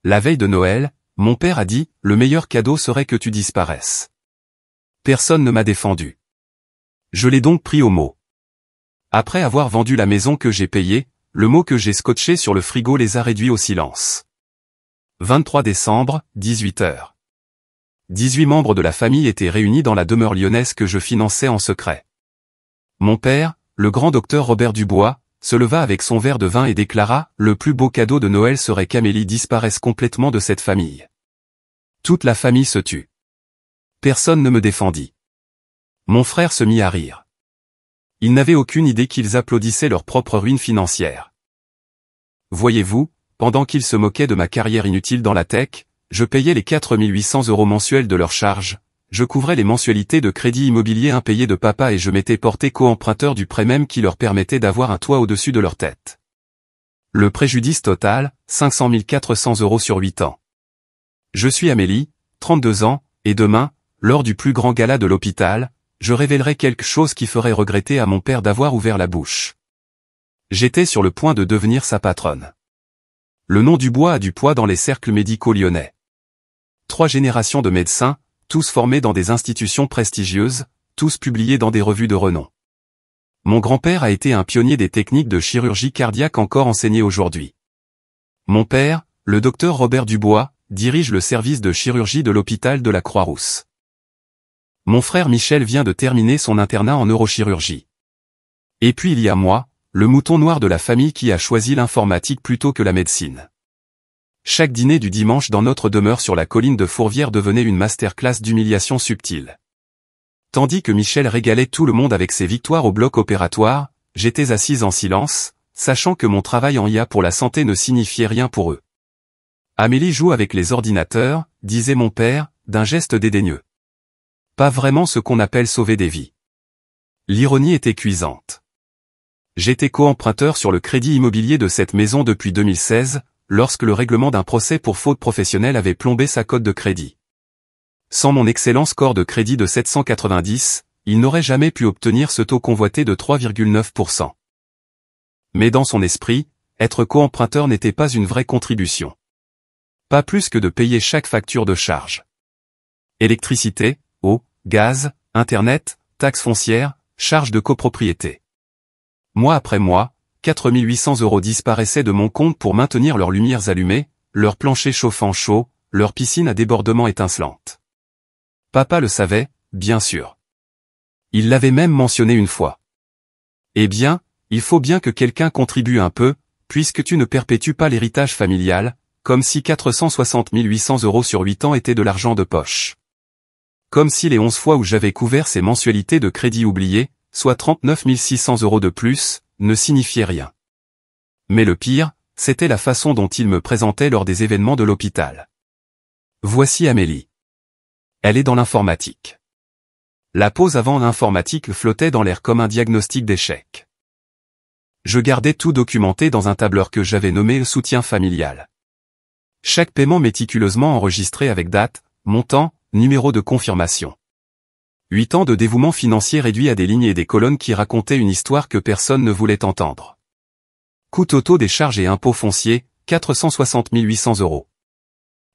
La veille de Noël, mon père a dit, le meilleur cadeau serait que tu disparaisses. Personne ne m'a défendu. Je l'ai donc pris au mot. Après avoir vendu la maison que j'ai payée, le mot que j'ai scotché sur le frigo les a réduits au silence. 23 décembre, 18h. 18 membres de la famille étaient réunis dans la demeure lyonnaise que je finançais en secret. Mon père, le grand docteur Robert Dubois, se leva avec son verre de vin et déclara « Le plus beau cadeau de Noël serait qu'Amélie disparaisse complètement de cette famille. » Toute la famille se tut. Personne ne me défendit. Mon frère se mit à rire. Ils n'avaient aucune idée qu'ils applaudissaient leur propre ruine financière. Voyez-vous, pendant qu'ils se moquaient de ma carrière inutile dans la tech, je payais les 4 800 € mensuels de leurs charges, je couvrais les mensualités de crédit immobilier impayé de papa et je m'étais porté co-emprunteur du prêt même qui leur permettait d'avoir un toit au-dessus de leur tête. Le préjudice total, 500 400 € sur 8 ans. Je suis Amélie, 32 ans, et demain, lors du plus grand gala de l'hôpital, je révélerai quelque chose qui ferait regretter à mon père d'avoir ouvert la bouche. J'étais sur le point de devenir sa patronne. Le nom Dubois a du poids dans les cercles médicaux lyonnais. 3 générations de médecins, tous formés dans des institutions prestigieuses, tous publiés dans des revues de renom. Mon grand-père a été un pionnier des techniques de chirurgie cardiaque encore enseignées aujourd'hui. Mon père, le docteur Robert Dubois, dirige le service de chirurgie de l'hôpital de la Croix-Rousse. Mon frère Michel vient de terminer son internat en neurochirurgie. Et puis il y a moi, le mouton noir de la famille qui a choisi l'informatique plutôt que la médecine. Chaque dîner du dimanche dans notre demeure sur la colline de Fourvière devenait une masterclass d'humiliation subtile. Tandis que Michel régalait tout le monde avec ses victoires au bloc opératoire, j'étais assise en silence, sachant que mon travail en IA pour la santé ne signifiait rien pour eux. Amélie joue avec les ordinateurs, disait mon père, d'un geste dédaigneux. Pas vraiment ce qu'on appelle sauver des vies. L'ironie était cuisante. J'étais co-emprunteur sur le crédit immobilier de cette maison depuis 2016, lorsque le règlement d'un procès pour faute professionnelle avait plombé sa cote de crédit. Sans mon excellent score de crédit de 790, il n'aurait jamais pu obtenir ce taux convoité de 3,9%. Mais dans son esprit, être co-emprunteur n'était pas une vraie contribution. Pas plus que de payer chaque facture de charge. Électricité, eau, gaz, internet, taxes foncières, charges de copropriété. Mois après mois, 4 800 € disparaissaient de mon compte pour maintenir leurs lumières allumées, leur plancher chauffant chaud, leur piscine à débordement étincelante. Papa le savait, bien sûr. Il l'avait même mentionné une fois. Eh bien, il faut bien que quelqu'un contribue un peu, puisque tu ne perpétues pas l'héritage familial, comme si 460 800 € sur 8 ans étaient de l'argent de poche. Comme si les 11 fois où j'avais couvert ces mensualités de crédit oubliées, soit 39 600 € de plus, ne signifiaient rien. Mais le pire, c'était la façon dont il me présentait lors des événements de l'hôpital. Voici Amélie. Elle est dans l'informatique. La pause avant l'informatique flottait dans l'air comme un diagnostic d'échec. Je gardais tout documenté dans un tableur que j'avais nommé le soutien familial. Chaque paiement méticuleusement enregistré avec date, montant, numéro de confirmation. 8 ans de dévouement financier réduit à des lignes et des colonnes qui racontaient une histoire que personne ne voulait entendre. Coût total des charges et impôts fonciers, 460 800 €.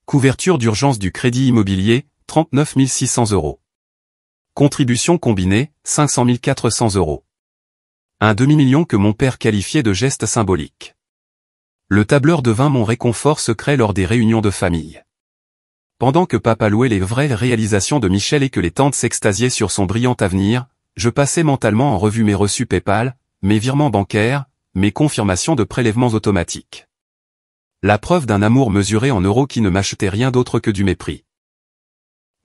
Couverture d'urgence du crédit immobilier, 39 600 €. Contribution combinée, 500 400 €. Un demi-million que mon père qualifiait de geste symbolique. Le tableur devint mon réconfort secret lors des réunions de famille. Pendant que papa louait les vraies réalisations de Michel et que les tantes s'extasiaient sur son brillant avenir, je passais mentalement en revue mes reçus PayPal, mes virements bancaires, mes confirmations de prélèvements automatiques. La preuve d'un amour mesuré en euros qui ne m'achetait rien d'autre que du mépris.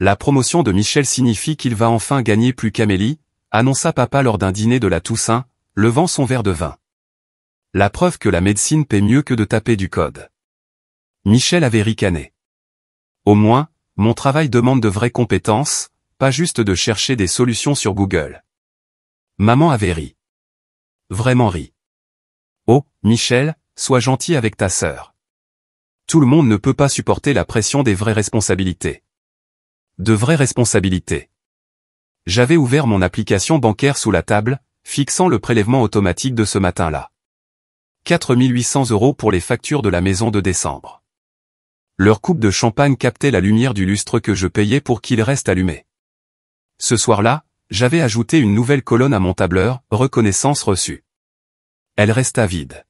La promotion de Michel signifie qu'il va enfin gagner plus qu'Amélie, annonça papa lors d'un dîner de la Toussaint, levant son verre de vin. La preuve que la médecine paie mieux que de taper du code. Michel avait ricané. Au moins, mon travail demande de vraies compétences, pas juste de chercher des solutions sur Google. Maman avait ri. Vraiment ri. Oh, Michel, sois gentil avec ta sœur. Tout le monde ne peut pas supporter la pression des vraies responsabilités. De vraies responsabilités. J'avais ouvert mon application bancaire sous la table, fixant le prélèvement automatique de ce matin-là. 4 800 € pour les factures de la maison de décembre. Leur coupe de champagne captait la lumière du lustre que je payais pour qu'il reste allumé. Ce soir-là, j'avais ajouté une nouvelle colonne à mon tableur, reconnaissance reçue. Elle resta vide.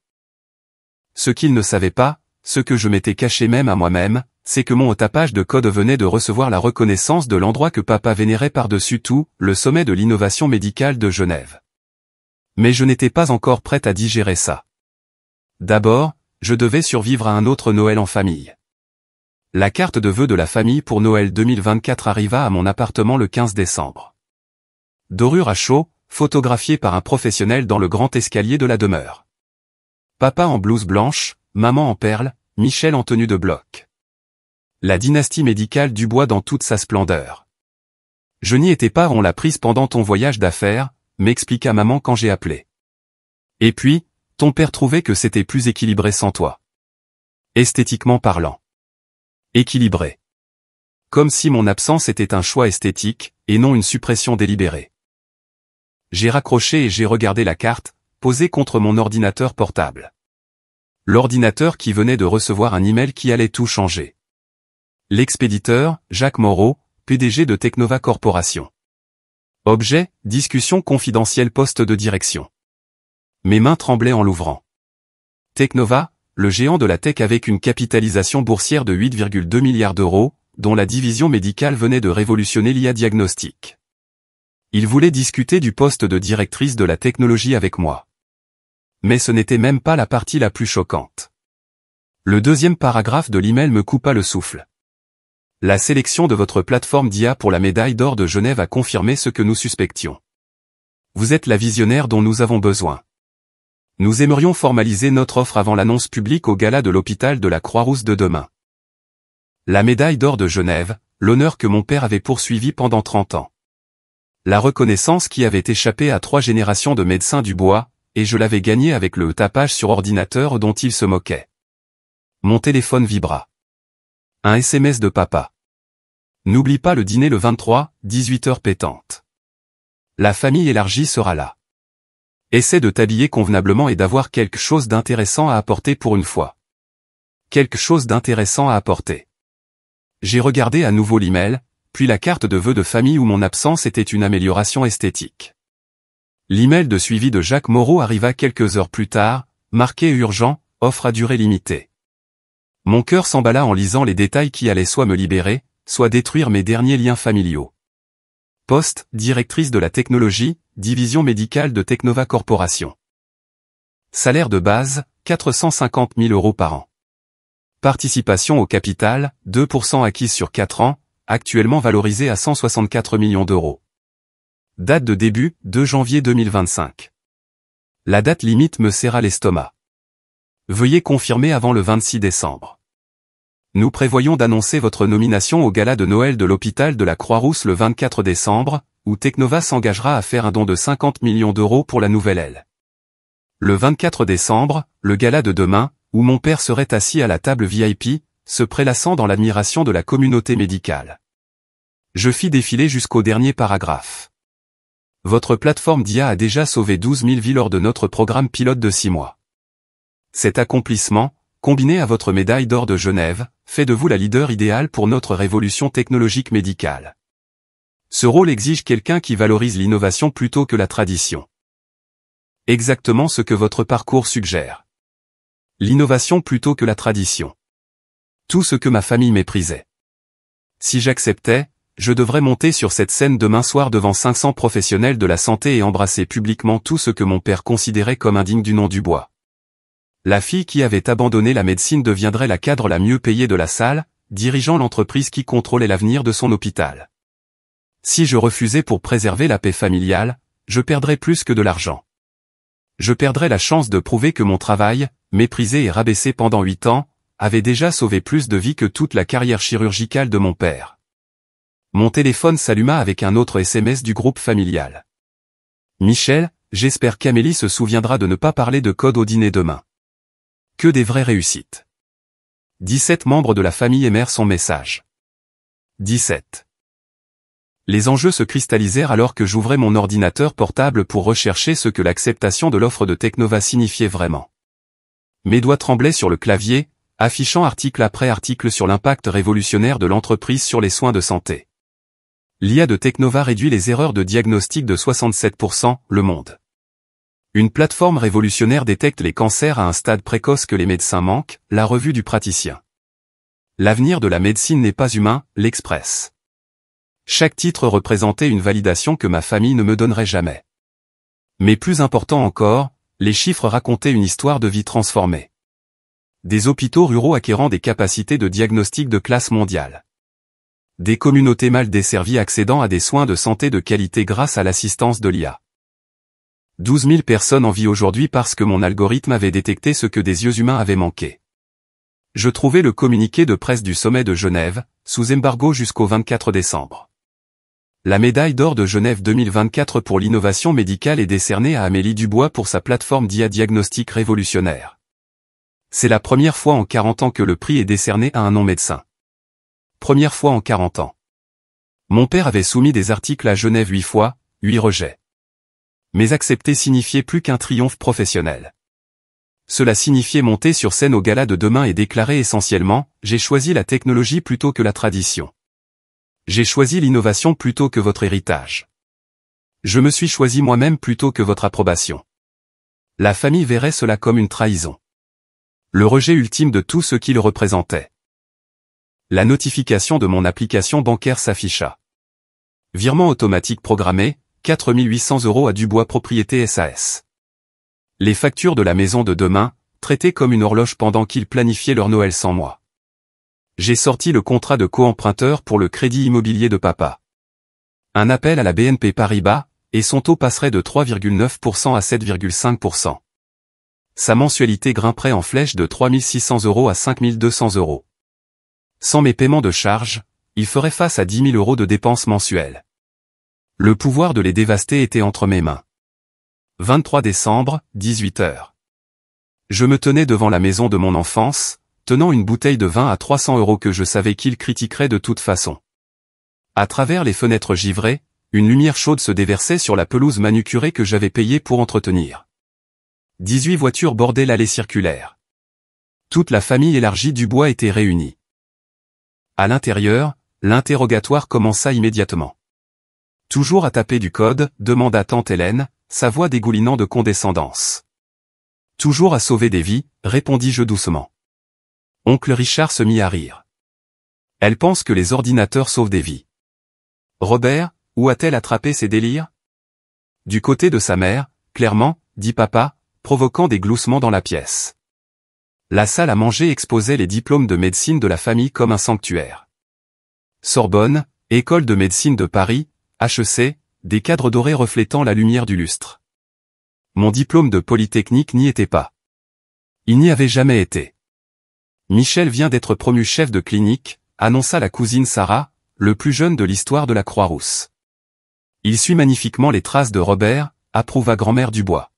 Ce qu'ils ne savaient pas, ce que je m'étais caché même à moi-même, c'est que mon tapage de code venait de recevoir la reconnaissance de l'endroit que papa vénérait par-dessus tout, le sommet de l'innovation médicale de Genève. Mais je n'étais pas encore prête à digérer ça. D'abord, je devais survivre à un autre Noël en famille. La carte de vœux de la famille pour Noël 2024 arriva à mon appartement le 15 décembre. Dorure à chaud, photographiée par un professionnel dans le grand escalier de la demeure. Papa en blouse blanche, maman en perles, Michel en tenue de bloc. La dynastie médicale Dubois dans toute sa splendeur. Je n'y étais pas, on l'a prise pendant ton voyage d'affaires, m'expliqua maman quand j'ai appelé. Et puis, ton père trouvait que c'était plus équilibré sans toi. Esthétiquement parlant. Équilibré. Comme si mon absence était un choix esthétique, et non une suppression délibérée. J'ai raccroché et j'ai regardé la carte, posée contre mon ordinateur portable. L'ordinateur qui venait de recevoir un email qui allait tout changer. L'expéditeur, Jacques Moreau, PDG de Technova Corporation. Objet, discussion confidentielle poste de direction. Mes mains tremblaient en l'ouvrant. Technova, le géant de la tech avec une capitalisation boursière de 8,2 milliards d'euros, dont la division médicale venait de révolutionner l'IA diagnostic. Il voulait discuter du poste de directrice de la technologie avec moi. Mais ce n'était même pas la partie la plus choquante. Le deuxième paragraphe de l'email me coupa le souffle. La sélection de votre plateforme d'IA pour la médaille d'or de Genève a confirmé ce que nous suspections. Vous êtes la visionnaire dont nous avons besoin. Nous aimerions formaliser notre offre avant l'annonce publique au gala de l'hôpital de la Croix-Rousse de demain. La médaille d'or de Genève, l'honneur que mon père avait poursuivi pendant 30 ans. La reconnaissance qui avait échappé à 3 générations de médecins du bois, et je l'avais gagnée avec le tapage sur ordinateur dont il se moquait. Mon téléphone vibra. Un SMS de papa. N'oublie pas le dîner le 23, 18h pétante. La famille élargie sera là. Essaie de t'habiller convenablement et d'avoir quelque chose d'intéressant à apporter pour une fois. Quelque chose d'intéressant à apporter. J'ai regardé à nouveau l'email, puis la carte de vœux de famille où mon absence était une amélioration esthétique. L'email de suivi de Jacques Moreau arriva quelques heures plus tard, marqué urgent, offre à durée limitée. Mon cœur s'emballa en lisant les détails qui allaient soit me libérer, soit détruire mes derniers liens familiaux. Poste, directrice de la technologie, division médicale de Technova Corporation. Salaire de base, 450 000 € par an. Participation au capital, 2% acquise sur 4 ans, actuellement valorisée à 164 millions d'euros. Date de début, 2 janvier 2025. La date limite me serra l'estomac. Veuillez confirmer avant le 26 décembre. Nous prévoyons d'annoncer votre nomination au gala de Noël de l'hôpital de la Croix-Rousse le 24 décembre, où Technova s'engagera à faire un don de 50 millions d'euros pour la nouvelle aile. Le 24 décembre, le gala de demain, où mon père serait assis à la table VIP, se prélassant dans l'admiration de la communauté médicale. Je fis défiler jusqu'au dernier paragraphe. Votre plateforme d'IA a déjà sauvé 12 000 vies lors de notre programme pilote de 6 mois. Cet accomplissement, combiné à votre médaille d'or de Genève, fait de vous la leader idéale pour notre révolution technologique médicale. Ce rôle exige quelqu'un qui valorise l'innovation plutôt que la tradition. Exactement ce que votre parcours suggère. L'innovation plutôt que la tradition. Tout ce que ma famille méprisait. Si j'acceptais, je devrais monter sur cette scène demain soir devant 500 professionnels de la santé et embrasser publiquement tout ce que mon père considérait comme indigne du nom Dubois. La fille qui avait abandonné la médecine deviendrait la cadre la mieux payée de la salle, dirigeant l'entreprise qui contrôlait l'avenir de son hôpital. Si je refusais pour préserver la paix familiale, je perdrais plus que de l'argent. Je perdrais la chance de prouver que mon travail, méprisé et rabaissé pendant 8 ans, avait déjà sauvé plus de vies que toute la carrière chirurgicale de mon père. Mon téléphone s'alluma avec un autre SMS du groupe familial. Michel, j'espère qu'Amélie se souviendra de ne pas parler de code au dîner demain. Que des vraies réussites. 17 membres de la famille aimèrent son message. 17. Les enjeux se cristallisèrent alors que j'ouvrais mon ordinateur portable pour rechercher ce que l'acceptation de l'offre de Technova signifiait vraiment. Mes doigts tremblaient sur le clavier, affichant article après article sur l'impact révolutionnaire de l'entreprise sur les soins de santé. L'IA de Technova réduit les erreurs de diagnostic de 67%, Le Monde. Une plateforme révolutionnaire détecte les cancers à un stade précoce que les médecins manquent, la revue du praticien. L'avenir de la médecine n'est pas humain, L'Express. Chaque titre représentait une validation que ma famille ne me donnerait jamais. Mais plus important encore, les chiffres racontaient une histoire de vie transformée. Des hôpitaux ruraux acquérant des capacités de diagnostic de classe mondiale. Des communautés mal desservies accédant à des soins de santé de qualité grâce à l'assistance de l'IA. 12 000 personnes en vie aujourd'hui parce que mon algorithme avait détecté ce que des yeux humains avaient manqué. Je trouvais le communiqué de presse du sommet de Genève, sous embargo jusqu'au 24 décembre. La médaille d'or de Genève 2024 pour l'innovation médicale est décernée à Amélie Dubois pour sa plateforme d'IA diagnostic révolutionnaire. C'est la première fois en 40 ans que le prix est décerné à un non-médecin. Première fois en 40 ans. Mon père avait soumis des articles à Genève 8 fois, 8 rejets. Mais accepter signifiait plus qu'un triomphe professionnel. Cela signifiait monter sur scène au gala de demain et déclarer essentiellement « J'ai choisi la technologie plutôt que la tradition. J'ai choisi l'innovation plutôt que votre héritage. Je me suis choisi moi-même plutôt que votre approbation. » La famille verrait cela comme une trahison. Le rejet ultime de tout ce qu'il représentait. La notification de mon application bancaire s'afficha. Virement automatique programmé, 4 800 € à Dubois Propriété SAS. Les factures de la maison de demain, traitées comme une horloge pendant qu'ils planifiaient leur Noël sans moi. J'ai sorti le contrat de co-emprunteur pour le crédit immobilier de papa. Un appel à la BNP Paribas, et son taux passerait de 3,9% à 7,5%. Sa mensualité grimperait en flèche de 3 600 € à 5 200 €. Sans mes paiements de charges, il ferait face à 10 000 € de dépenses mensuelles. Le pouvoir de les dévaster était entre mes mains. 23 décembre, 18 h. Je me tenais devant la maison de mon enfance, tenant une bouteille de vin à 300 € que je savais qu'il critiquerait de toute façon. À travers les fenêtres givrées, une lumière chaude se déversait sur la pelouse manucurée que j'avais payée pour entretenir. 18 voitures bordaient l'allée circulaire. Toute la famille élargie Dubois était réunie. À l'intérieur, l'interrogatoire commença immédiatement. Toujours à taper du code, demanda tante Hélène, sa voix dégoulinant de condescendance. Toujours à sauver des vies, répondis-je doucement. Oncle Richard se mit à rire. Elle pense que les ordinateurs sauvent des vies. Robert, où a-t-elle attrapé ses délires? Du côté de sa mère, clairement, dit papa, provoquant des gloussements dans la pièce. La salle à manger exposait les diplômes de médecine de la famille comme un sanctuaire. Sorbonne, École de médecine de Paris, HEC, des cadres dorés reflétant la lumière du lustre. Mon diplôme de Polytechnique n'y était pas. Il n'y avait jamais été. Michel vient d'être promu chef de clinique, annonça la cousine Sarah, le plus jeune de l'histoire de la Croix-Rousse. Il suit magnifiquement les traces de Robert, approuva grand-mère Dubois.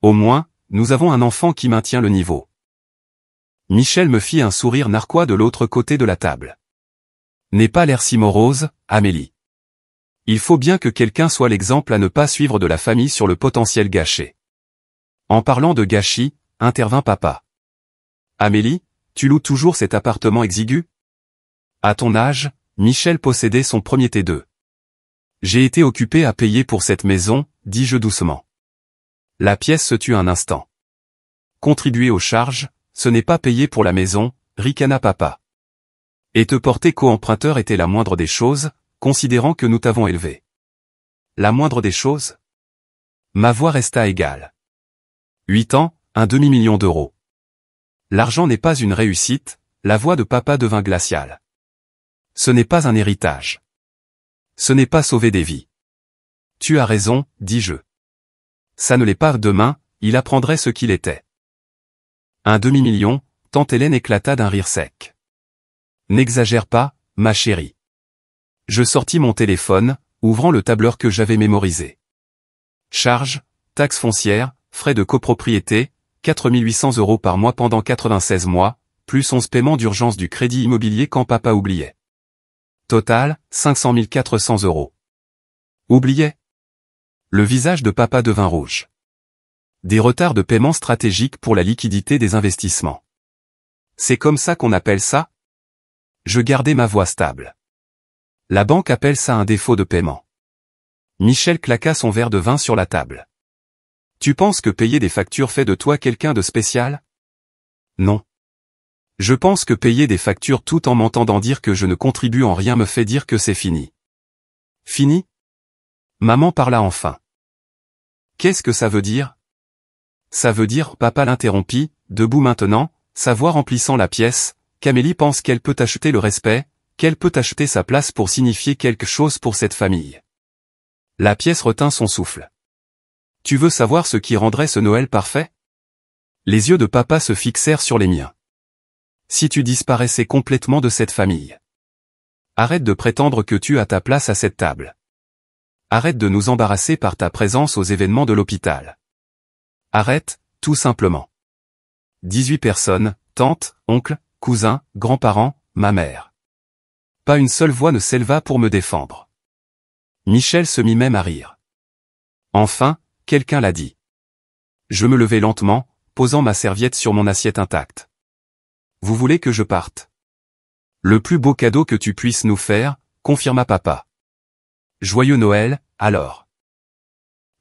Au moins, nous avons un enfant qui maintient le niveau. Michel me fit un sourire narquois de l'autre côté de la table. N'est pas l'air si morose, Amélie. Il faut bien que quelqu'un soit l'exemple à ne pas suivre de la famille sur le potentiel gâché. En parlant de gâchis, intervint papa. Amélie, tu loues toujours cet appartement exigu? À ton âge, Michel possédait son premier T2. J'ai été occupé à payer pour cette maison, dis-je doucement. La pièce se tut un instant. Contribuer aux charges, ce n'est pas payer pour la maison, ricana papa. Et te porter co-emprunteur était la moindre des choses, considérant que nous t'avons élevé. La moindre des choses? Ma voix resta égale. 8 ans, un demi-million d'euros. L'argent n'est pas une réussite, la voix de papa devint glaciale. Ce n'est pas un héritage. Ce n'est pas sauver des vies. Tu as raison, dis-je. Ça ne l'est pas demain, il apprendrait ce qu'il était. Un demi-million, tante Hélène éclata d'un rire sec. N'exagère pas, ma chérie. Je sortis mon téléphone, ouvrant le tableur que j'avais mémorisé. Charges, taxes foncières, frais de copropriété, 4 800 € par mois pendant 96 mois, plus 11 paiements d'urgence du crédit immobilier quand papa oubliait. Total, 500 400 €. Oubliait. Le visage de papa devint rouge. Des retards de paiement stratégiques pour la liquidité des investissements. C'est comme ça qu'on appelle ça? Je gardai ma voix stable. La banque appelle ça un défaut de paiement. Michel claqua son verre de vin sur la table. Tu penses que payer des factures fait de toi quelqu'un de spécial? Non. Je pense que payer des factures tout en m'entendant dire que je ne contribue en rien me fait dire que c'est fini. Fini? Maman parla enfin. Qu'est-ce que ça veut dire? Ça veut dire, papa l'interrompit, debout maintenant, sa voix remplissant la pièce, qu'Amélie pense qu'elle peut acheter le respect, qu'elle peut acheter sa place pour signifier quelque chose pour cette famille. La pièce retint son souffle. Tu veux savoir ce qui rendrait ce Noël parfait? Les yeux de papa se fixèrent sur les miens. Si tu disparaissais complètement de cette famille. Arrête de prétendre que tu as ta place à cette table. Arrête de nous embarrasser par ta présence aux événements de l'hôpital. Arrête, tout simplement. 18 personnes, tante, oncle, cousin, grands-parents, ma mère. Pas une seule voix ne s'éleva pour me défendre. Michel se mit même à rire. Enfin, quelqu'un l'a dit. Je me levai lentement, posant ma serviette sur mon assiette intacte. Vous voulez que je parte? Le plus beau cadeau que tu puisses nous faire, confirma papa. Joyeux Noël, alors.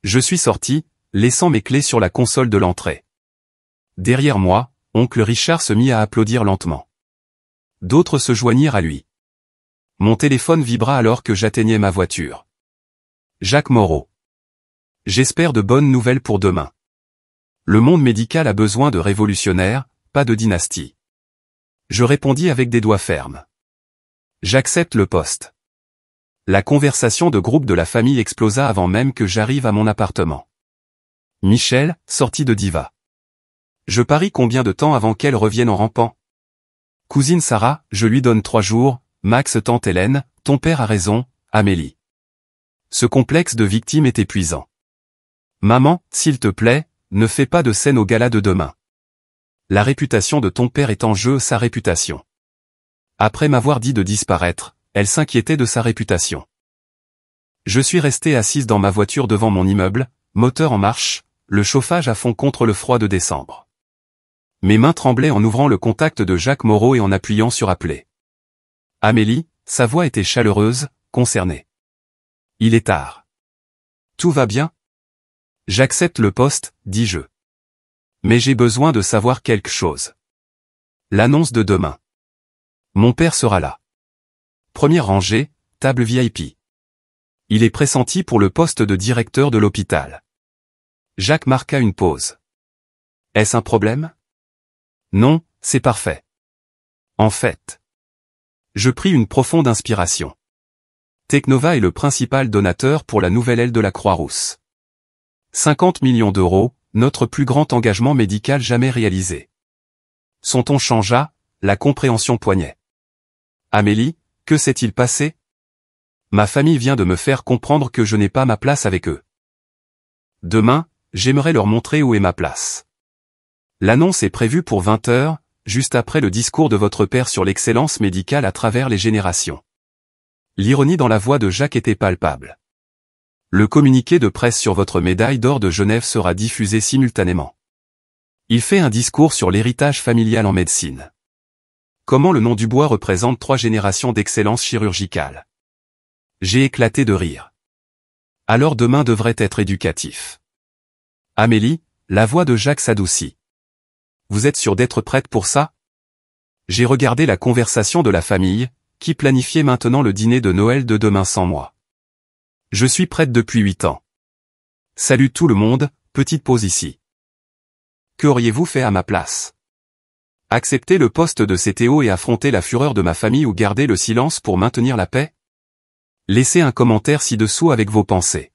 Je suis sorti, laissant mes clés sur la console de l'entrée. Derrière moi, oncle Richard se mit à applaudir lentement. D'autres se joignirent à lui. Mon téléphone vibra alors que j'atteignais ma voiture. Jacques Moreau. J'espère de bonnes nouvelles pour demain. Le monde médical a besoin de révolutionnaires, pas de dynastie. Je répondis avec des doigts fermes. J'accepte le poste. La conversation de groupe de la famille explosa avant même que j'arrive à mon appartement. Michel, sorti de Diva. Je parie combien de temps avant qu'elle revienne en rampant? Cousine Sarah, je lui donne 3 jours, Max tante Hélène, ton père a raison, Amélie. Ce complexe de victime est épuisant. Maman, s'il te plaît, ne fais pas de scène au gala de demain. La réputation de ton père est en jeu, sa réputation. Après m'avoir dit de disparaître, elle s'inquiétait de sa réputation. Je suis resté assise dans ma voiture devant mon immeuble, moteur en marche, le chauffage à fond contre le froid de décembre. Mes mains tremblaient en ouvrant le contact de Jacques Moreau et en appuyant sur appeler. Amélie, sa voix était chaleureuse, concernée. Il est tard. Tout va bien? J'accepte le poste, dis-je. Mais j'ai besoin de savoir quelque chose. L'annonce de demain. Mon père sera là. Première rangée, table VIP. Il est pressenti pour le poste de directeur de l'hôpital. Jacques marqua une pause. Est-ce un problème? Non, c'est parfait. En fait. Je pris une profonde inspiration. Technova est le principal donateur pour la nouvelle aile de la Croix-Rousse. 50 millions d'euros, notre plus grand engagement médical jamais réalisé. Son ton changea, la compréhension poignait. Amélie, que s'est-il passé? Ma famille vient de me faire comprendre que je n'ai pas ma place avec eux. Demain, j'aimerais leur montrer où est ma place. L'annonce est prévue pour 20 heures, juste après le discours de votre père sur l'excellence médicale à travers les générations. L'ironie dans la voix de Jacques était palpable. Le communiqué de presse sur votre médaille d'or de Genève sera diffusé simultanément. Il fait un discours sur l'héritage familial en médecine. Comment le nom Dubois représente 3 générations d'excellence chirurgicale. J'ai éclaté de rire. Alors demain devrait être éducatif. Amélie, la voix de Jacques s'adoucit. Vous êtes sûre d'être prête pour ça? J'ai regardé la conversation de la famille, qui planifiait maintenant le dîner de Noël de demain sans moi. Je suis prête depuis 8 ans. Salut tout le monde, petite pause ici. Qu'auriez-vous fait à ma place? Accepter le poste de CTO et affronter la fureur de ma famille ou garder le silence pour maintenir la paix? Laissez un commentaire ci-dessous avec vos pensées.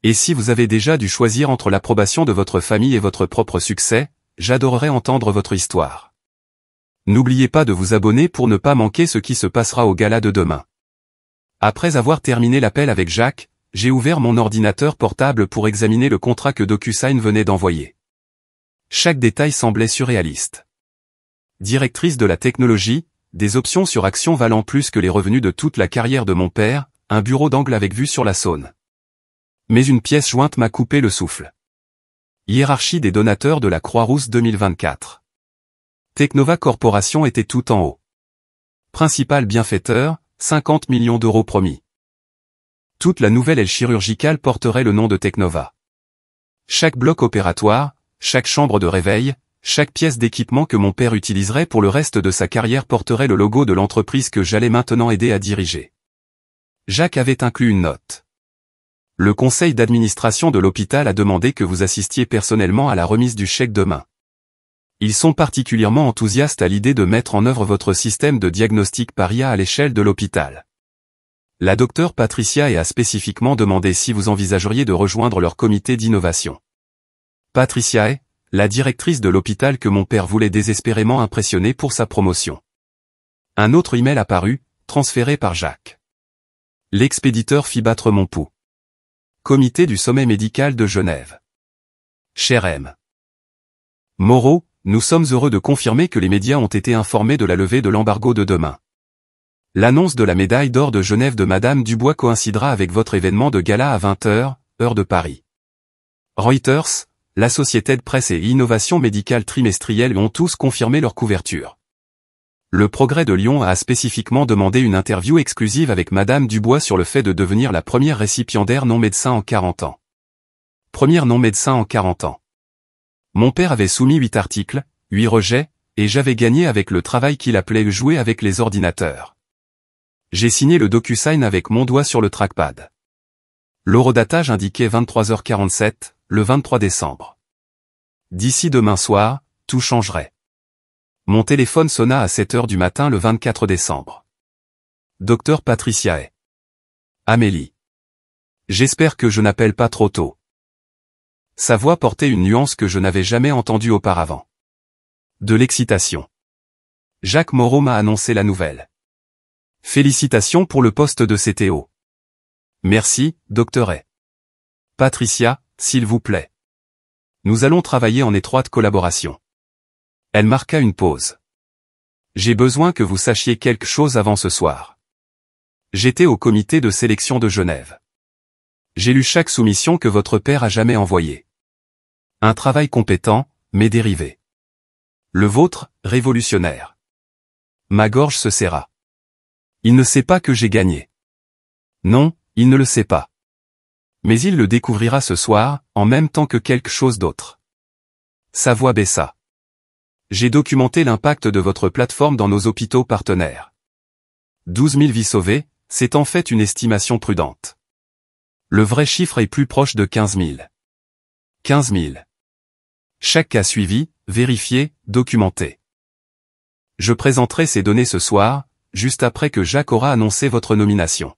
Et si vous avez déjà dû choisir entre l'approbation de votre famille et votre propre succès, j'adorerais entendre votre histoire. N'oubliez pas de vous abonner pour ne pas manquer ce qui se passera au gala de demain. Après avoir terminé l'appel avec Jacques, j'ai ouvert mon ordinateur portable pour examiner le contrat que DocuSign venait d'envoyer. Chaque détail semblait surréaliste. Directrice de la technologie, des options sur actions valant plus que les revenus de toute la carrière de mon père, un bureau d'angle avec vue sur la Saône. Mais une pièce jointe m'a coupé le souffle. Hiérarchie des donateurs de la Croix-Rousse 2024. Technova Corporation était tout en haut. Principal bienfaiteur, 50 millions d'euros promis. Toute la nouvelle aile chirurgicale porterait le nom de Technova. Chaque bloc opératoire, chaque chambre de réveil, chaque pièce d'équipement que mon père utiliserait pour le reste de sa carrière porterait le logo de l'entreprise que j'allais maintenant aider à diriger. Jacques avait inclus une note. Le conseil d'administration de l'hôpital a demandé que vous assistiez personnellement à la remise du chèque demain. Ils sont particulièrement enthousiastes à l'idée de mettre en œuvre votre système de diagnostic par IA à l'échelle de l'hôpital. La docteure Patricia a spécifiquement demandé si vous envisageriez de rejoindre leur comité d'innovation. Patricia est la directrice de l'hôpital que mon père voulait désespérément impressionner pour sa promotion. Un autre email apparut, transféré par Jacques. L'expéditeur fit battre mon pouls. Comité du sommet médical de Genève. Cher M. Moreau, nous sommes heureux de confirmer que les médias ont été informés de la levée de l'embargo de demain. L'annonce de la médaille d'or de Genève de Madame Dubois coïncidera avec votre événement de gala à 20h, heure de Paris. Reuters, l'Associated Press et Innovation Médicale trimestrielle ont tous confirmé leur couverture. Le Progrès de Lyon a spécifiquement demandé une interview exclusive avec Madame Dubois sur le fait de devenir la première récipiendaire non-médecin en 40 ans. Première non-médecin en 40 ans. Mon père avait soumis 8 articles, 8 rejets, et j'avais gagné avec le travail qu'il appelait jouer avec les ordinateurs. J'ai signé le DocuSign avec mon doigt sur le trackpad. L'horodatage indiquait 23h47, le 23 décembre. D'ici demain soir, tout changerait. Mon téléphone sonna à 7h du matin le 24 décembre. Docteur Patricia est. Amélie. J'espère que je n'appelle pas trop tôt. Sa voix portait une nuance que je n'avais jamais entendue auparavant. De l'excitation. Jacques Moreau m'a annoncé la nouvelle. Félicitations pour le poste de CTO. Merci, docteur A. Patricia, s'il vous plaît. Nous allons travailler en étroite collaboration. Elle marqua une pause. J'ai besoin que vous sachiez quelque chose avant ce soir. J'étais au comité de sélection de Genève. J'ai lu chaque soumission que votre père a jamais envoyée. Un travail compétent, mais dérivé. Le vôtre, révolutionnaire. Ma gorge se serra. Il ne sait pas que j'ai gagné. Non, il ne le sait pas. Mais il le découvrira ce soir, en même temps que quelque chose d'autre. Sa voix baissa. J'ai documenté l'impact de votre plateforme dans nos hôpitaux partenaires. 12 000 vies sauvées, c'est en fait une estimation prudente. Le vrai chiffre est plus proche de 15 000. 15 000. Chaque cas suivi, vérifié, documenté. Je présenterai ces données ce soir, juste après que Jacques aura annoncé votre nomination.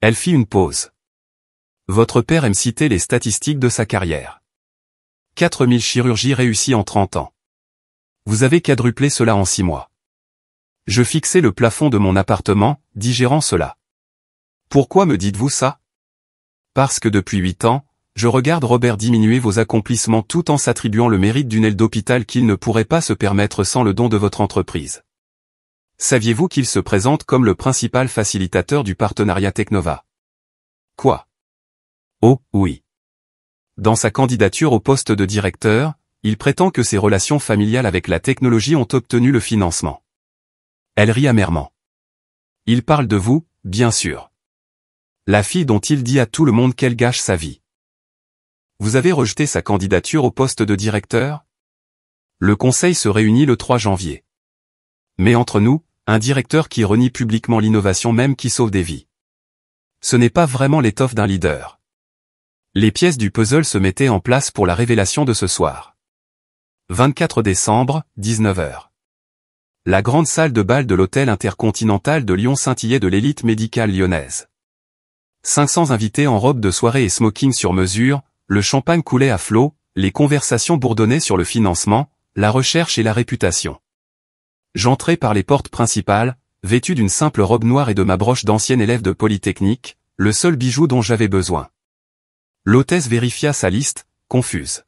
Elle fit une pause. Votre père aime citer les statistiques de sa carrière. 4 000 chirurgies réussies en 30 ans. Vous avez quadruplé cela en 6 mois. Je fixais le plafond de mon appartement, digérant cela. Pourquoi me dites-vous ça? Parce que depuis 8 ans, je regarde Robert diminuer vos accomplissements tout en s'attribuant le mérite d'une aile d'hôpital qu'il ne pourrait pas se permettre sans le don de votre entreprise. Saviez-vous qu'il se présente comme le principal facilitateur du partenariat Technova? Quoi? Oh, oui. Dans sa candidature au poste de directeur, il prétend que ses relations familiales avec la technologie ont obtenu le financement. Elle rit amèrement. Il parle de vous, bien sûr. La fille dont il dit à tout le monde qu'elle gâche sa vie. Vous avez rejeté sa candidature au poste de directeur? Le conseil se réunit le 3 janvier. Mais entre nous, un directeur qui renie publiquement l'innovation même qui sauve des vies. Ce n'est pas vraiment l'étoffe d'un leader. Les pièces du puzzle se mettaient en place pour la révélation de ce soir. 24 décembre, 19h. La grande salle de bal de l'hôtel intercontinental de Lyon scintillait de l'élite médicale lyonnaise. 500 invités en robe de soirée et smoking sur mesure, le champagne coulait à flot, les conversations bourdonnaient sur le financement, la recherche et la réputation. J'entrai par les portes principales, vêtu d'une simple robe noire et de ma broche d'ancienne élève de Polytechnique, le seul bijou dont j'avais besoin. L'hôtesse vérifia sa liste, confuse.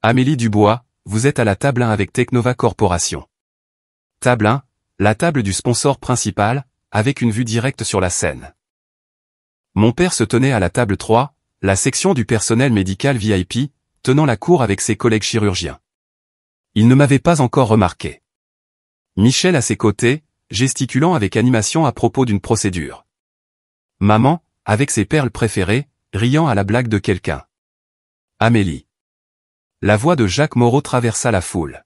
Amélie Dubois, vous êtes à la table 1 avec Technova Corporation. Table 1, la table du sponsor principal, avec une vue directe sur la scène. Mon père se tenait à la table 3, la section du personnel médical VIP, tenant la cour avec ses collègues chirurgiens. Il ne m'avait pas encore remarqué. Michel à ses côtés, gesticulant avec animation à propos d'une procédure. Maman, avec ses perles préférées, riant à la blague de quelqu'un. Amélie. La voix de Jacques Moreau traversa la foule.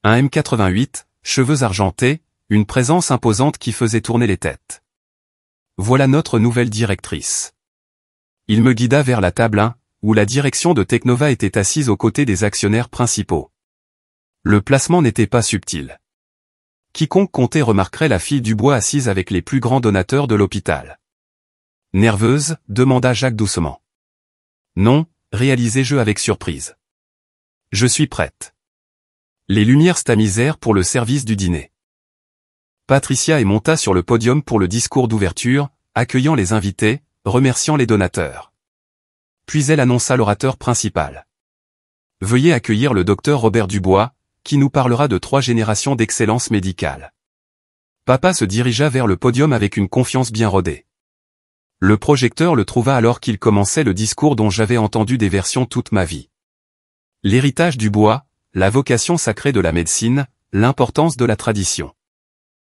Un M88, cheveux argentés, une présence imposante qui faisait tourner les têtes. Voilà notre nouvelle directrice. Il me guida vers la table 1, où la direction de Teknova était assise aux côtés des actionnaires principaux. Le placement n'était pas subtil. Quiconque comptait remarquerait la fille Dubois assise avec les plus grands donateurs de l'hôpital. Nerveuse, demanda Jacques doucement. Non, réalisai-je avec surprise. Je suis prête. Les lumières stamisèrent pour le service du dîner. Patricia monta sur le podium pour le discours d'ouverture, accueillant les invités, remerciant les donateurs. Puis elle annonça l'orateur principal. Veuillez accueillir le docteur Robert Dubois, qui nous parlera de 3 générations d'excellence médicale. Papa se dirigea vers le podium avec une confiance bien rodée. Le projecteur le trouva alors qu'il commençait le discours dont j'avais entendu des versions toute ma vie. L'héritage Dubois, la vocation sacrée de la médecine, l'importance de la tradition.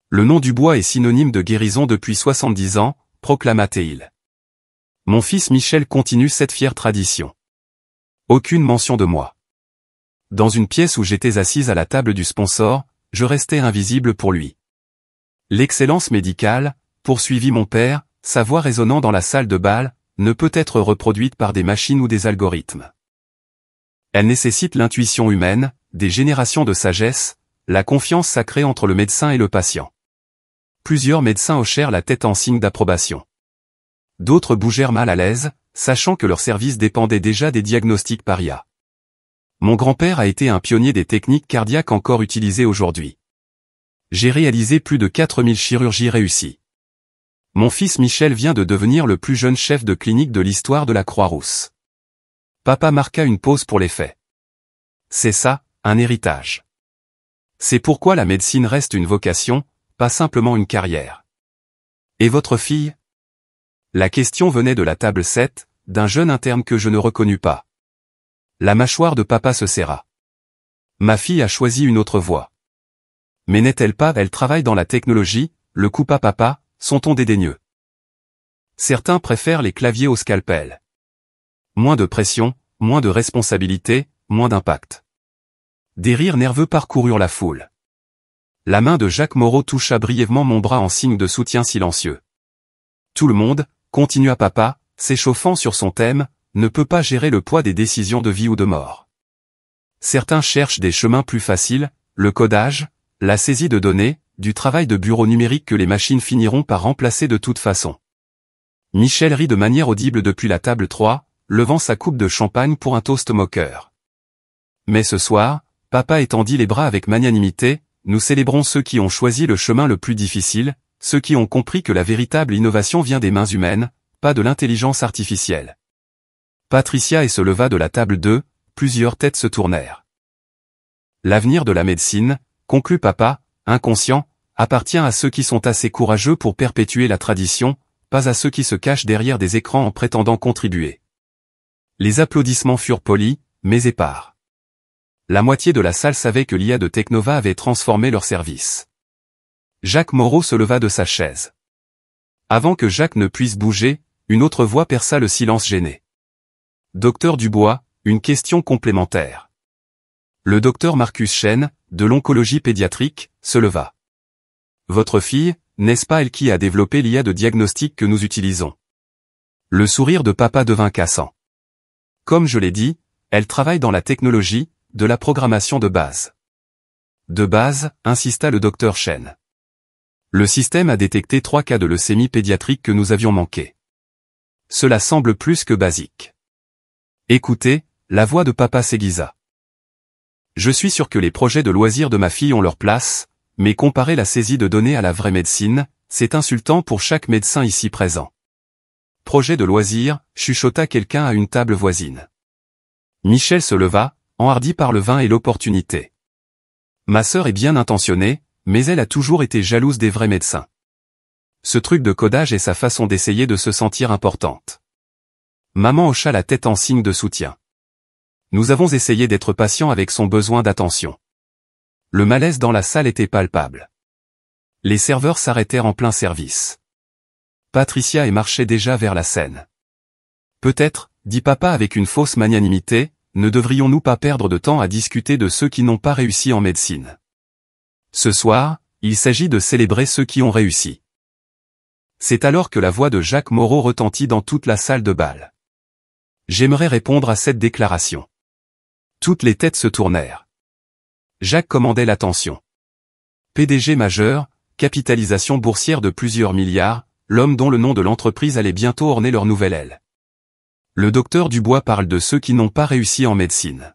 Le nom Dubois est synonyme de guérison depuis 70 ans, proclama-t-il. Mon fils Michel continue cette fière tradition. Aucune mention de moi. Dans une pièce où j'étais assise à la table du sponsor, je restais invisible pour lui. L'excellence médicale, poursuivit mon père, sa voix résonnant dans la salle de bal, ne peut être reproduite par des machines ou des algorithmes. Elle nécessite l'intuition humaine, des générations de sagesse, la confiance sacrée entre le médecin et le patient. Plusieurs médecins hochèrent la tête en signe d'approbation. D'autres bougèrent mal à l'aise, sachant que leur service dépendait déjà des diagnostics paria. Mon grand-père a été un pionnier des techniques cardiaques encore utilisées aujourd'hui. J'ai réalisé plus de 4000 chirurgies réussies. Mon fils Michel vient de devenir le plus jeune chef de clinique de l'histoire de la Croix-Rousse. Papa marqua une pause pour les faits. C'est ça, un héritage. C'est pourquoi la médecine reste une vocation, pas simplement une carrière. Et votre fille? La question venait de la table 7, d'un jeune interne que je ne reconnus pas. La mâchoire de papa se serra. Ma fille a choisi une autre voie. Mais n'est-elle pas, elle travaille dans la technologie, le coupa papa, sont-on dédaigneux? Certains préfèrent les claviers au scalpel. Moins de pression, moins de responsabilité, moins d'impact. Des rires nerveux parcoururent la foule. La main de Jacques Moreau toucha brièvement mon bras en signe de soutien silencieux. Tout le monde, continua papa, s'échauffant sur son thème, ne peut pas gérer le poids des décisions de vie ou de mort. Certains cherchent des chemins plus faciles, le codage, la saisie de données, du travail de bureau numérique que les machines finiront par remplacer de toute façon. Michel rit de manière audible depuis la table 3, levant sa coupe de champagne pour un toast moqueur. Mais ce soir, papa étendit les bras avec magnanimité, nous célébrons ceux qui ont choisi le chemin le plus difficile, ceux qui ont compris que la véritable innovation vient des mains humaines, pas de l'intelligence artificielle. Patricia se leva de la table 2, plusieurs têtes se tournèrent. L'avenir de la médecine, conclut papa, inconscient, appartient à ceux qui sont assez courageux pour perpétuer la tradition, pas à ceux qui se cachent derrière des écrans en prétendant contribuer. Les applaudissements furent polis, mais épars. La moitié de la salle savait que l'IA de Teknova avait transformé leur service. Jacques Moreau se leva de sa chaise. Avant que Jacques ne puisse bouger, une autre voix perça le silence gêné. Docteur Dubois, une question complémentaire. Le docteur Marcus Chen, de l'oncologie pédiatrique, se leva. Votre fille, n'est-ce pas elle qui a développé l'IA de diagnostic que nous utilisons? Le sourire de papa devint cassant. Comme je l'ai dit, elle travaille dans la technologie, de la programmation de base. De base, insista le docteur Chen. Le système a détecté 3 cas de leucémie pédiatrique que nous avions manqués. Cela semble plus que basique. Écoutez, la voix de papa s'aiguisa. Je suis sûr que les projets de loisirs de ma fille ont leur place, mais comparer la saisie de données à la vraie médecine, c'est insultant pour chaque médecin ici présent. Projet de loisirs, chuchota quelqu'un à une table voisine. Michel se leva, enhardi par le vin et l'opportunité. Ma sœur est bien intentionnée, mais elle a toujours été jalouse des vrais médecins. Ce truc de codage est sa façon d'essayer de se sentir importante. Maman hocha la tête en signe de soutien. Nous avons essayé d'être patients avec son besoin d'attention. Le malaise dans la salle était palpable. Les serveurs s'arrêtèrent en plein service. Patricia et marchait déjà vers la scène. Peut-être, dit papa avec une fausse magnanimité, ne devrions-nous pas perdre de temps à discuter de ceux qui n'ont pas réussi en médecine. Ce soir, il s'agit de célébrer ceux qui ont réussi. C'est alors que la voix de Jacques Moreau retentit dans toute la salle de bal. J'aimerais répondre à cette déclaration. Toutes les têtes se tournèrent. Jacques commandait l'attention. PDG majeur, capitalisation boursière de plusieurs milliards, l'homme dont le nom de l'entreprise allait bientôt orner leur nouvelle aile. Le docteur Dubois parle de ceux qui n'ont pas réussi en médecine.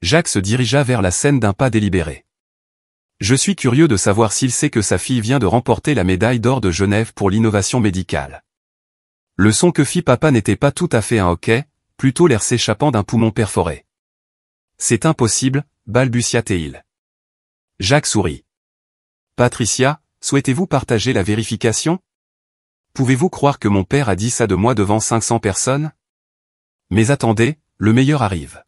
Jacques se dirigea vers la scène d'un pas délibéré. Je suis curieux de savoir s'il sait que sa fille vient de remporter la médaille d'or de Genève pour l'innovation médicale. Le son que fit papa n'était pas tout à fait un hoquet, plutôt l'air s'échappant d'un poumon perforé. C'est impossible, balbutia-t-il. Jacques sourit. Patricia, souhaitez-vous partager la vérification? Pouvez-vous croire que mon père a dit ça de moi devant 500 personnes? Mais attendez, le meilleur arrive.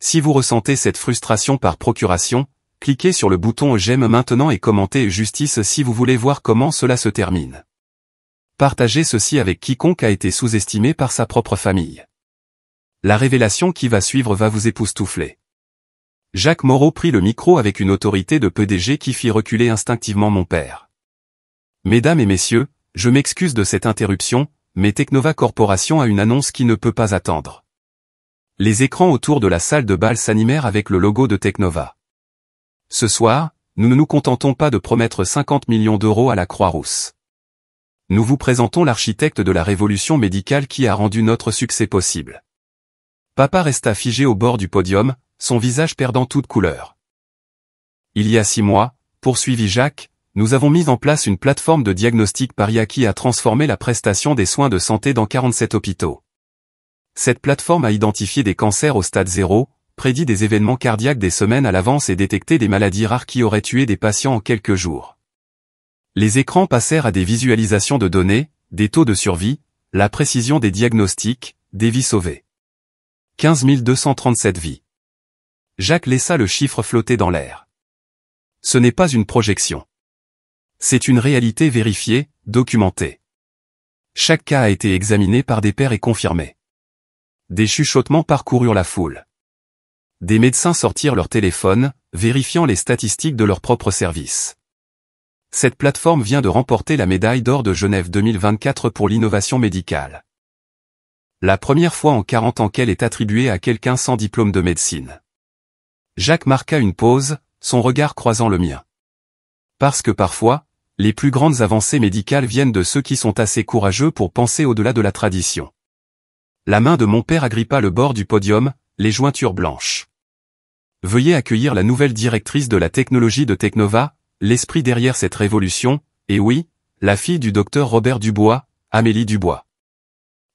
Si vous ressentez cette frustration par procuration, cliquez sur le bouton j'aime maintenant et commentez justice si vous voulez voir comment cela se termine. Partagez ceci avec quiconque a été sous-estimé par sa propre famille. La révélation qui va suivre va vous époustoufler. Jacques Moreau prit le micro avec une autorité de PDG qui fit reculer instinctivement mon père. Mesdames et messieurs, je m'excuse de cette interruption, mais Technova Corporation a une annonce qui ne peut pas attendre. Les écrans autour de la salle de bal s'animèrent avec le logo de Technova. Ce soir, nous ne nous contentons pas de promettre 50 millions d'euros à la Croix-Rousse. Nous vous présentons l'architecte de la révolution médicale qui a rendu notre succès possible. Papa resta figé au bord du podium, son visage perdant toute couleur. Il y a 6 mois, poursuivit Jacques, nous avons mis en place une plateforme de diagnostic Paria qui a transformé la prestation des soins de santé dans 47 hôpitaux. Cette plateforme a identifié des cancers au stade 0, prédit des événements cardiaques des semaines à l'avance et détecté des maladies rares qui auraient tué des patients en quelques jours. Les écrans passèrent à des visualisations de données, des taux de survie, la précision des diagnostics, des vies sauvées. 15 237 vies. Jacques laissa le chiffre flotter dans l'air. Ce n'est pas une projection. C'est une réalité vérifiée, documentée. Chaque cas a été examiné par des pairs et confirmé. Des chuchotements parcoururent la foule. Des médecins sortirent leur téléphone, vérifiant les statistiques de leur propre service. Cette plateforme vient de remporter la médaille d'or de Genève 2024 pour l'innovation médicale. La première fois en 40 ans qu'elle est attribuée à quelqu'un sans diplôme de médecine. Jacques marqua une pause, son regard croisant le mien. Parce que parfois, les plus grandes avancées médicales viennent de ceux qui sont assez courageux pour penser au-delà de la tradition. La main de mon père agrippa le bord du podium, les jointures blanches. Veuillez accueillir la nouvelle directrice de la technologie de Technova, l'esprit derrière cette révolution, et oui, la fille du docteur Robert Dubois, Amélie Dubois.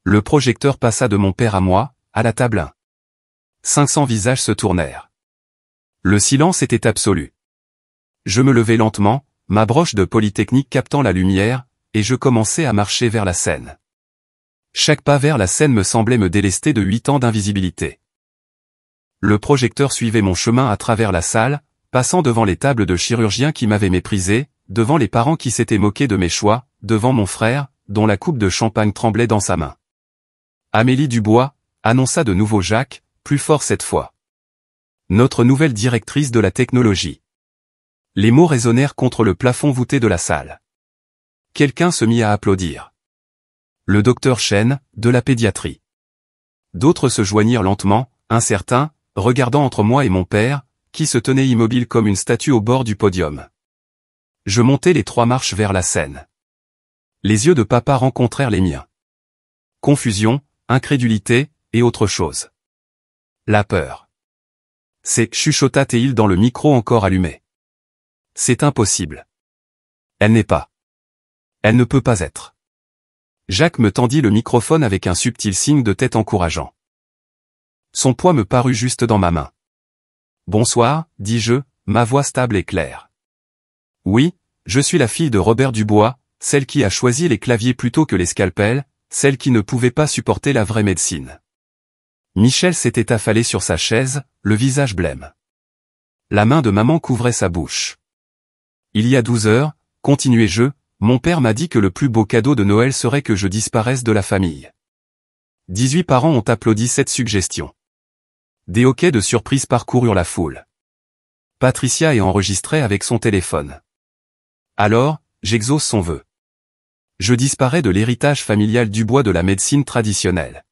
Le projecteur passa de mon père à moi, à la table 1. 500 visages se tournèrent. Le silence était absolu. Je me levai lentement, ma broche de Polytechnique captant la lumière, et je commençai à marcher vers la scène. Chaque pas vers la scène me semblait me délester de 8 ans d'invisibilité. Le projecteur suivait mon chemin à travers la salle, passant devant les tables de chirurgiens qui m'avaient méprisé, devant les parents qui s'étaient moqués de mes choix, devant mon frère, dont la coupe de champagne tremblait dans sa main. Amélie Dubois, annonça de nouveau Jacques, plus fort cette fois. Notre nouvelle directrice de la technologie. Les mots résonnèrent contre le plafond voûté de la salle. Quelqu'un se mit à applaudir. Le docteur Chen, de la pédiatrie. D'autres se joignirent lentement, incertains, regardant entre moi et mon père, qui se tenait immobile comme une statue au bord du podium. Je montai les 3 marches vers la scène. Les yeux de papa rencontrèrent les miens. Confusion, incrédulité, et autre chose. La peur. C'est, chuchota-t-il dans le micro encore allumé. C'est impossible. Elle n'est pas. Elle ne peut pas être. Jacques me tendit le microphone avec un subtil signe de tête encourageant. Son poids me parut juste dans ma main. Bonsoir, dis-je, ma voix stable et claire. Oui, je suis la fille de Robert Dubois, celle qui a choisi les claviers plutôt que les scalpels, celle qui ne pouvait pas supporter la vraie médecine. Michel s'était affalé sur sa chaise, le visage blême. La main de maman couvrait sa bouche. Il y a 12 heures, continuai-je, mon père m'a dit que le plus beau cadeau de Noël serait que je disparaisse de la famille. 18 parents ont applaudi cette suggestion. Des hoquets de surprise parcoururent la foule. Patricia est enregistrée avec son téléphone. Alors, j'exauce son vœu. Je disparais de l'héritage familial Dubois de la médecine traditionnelle.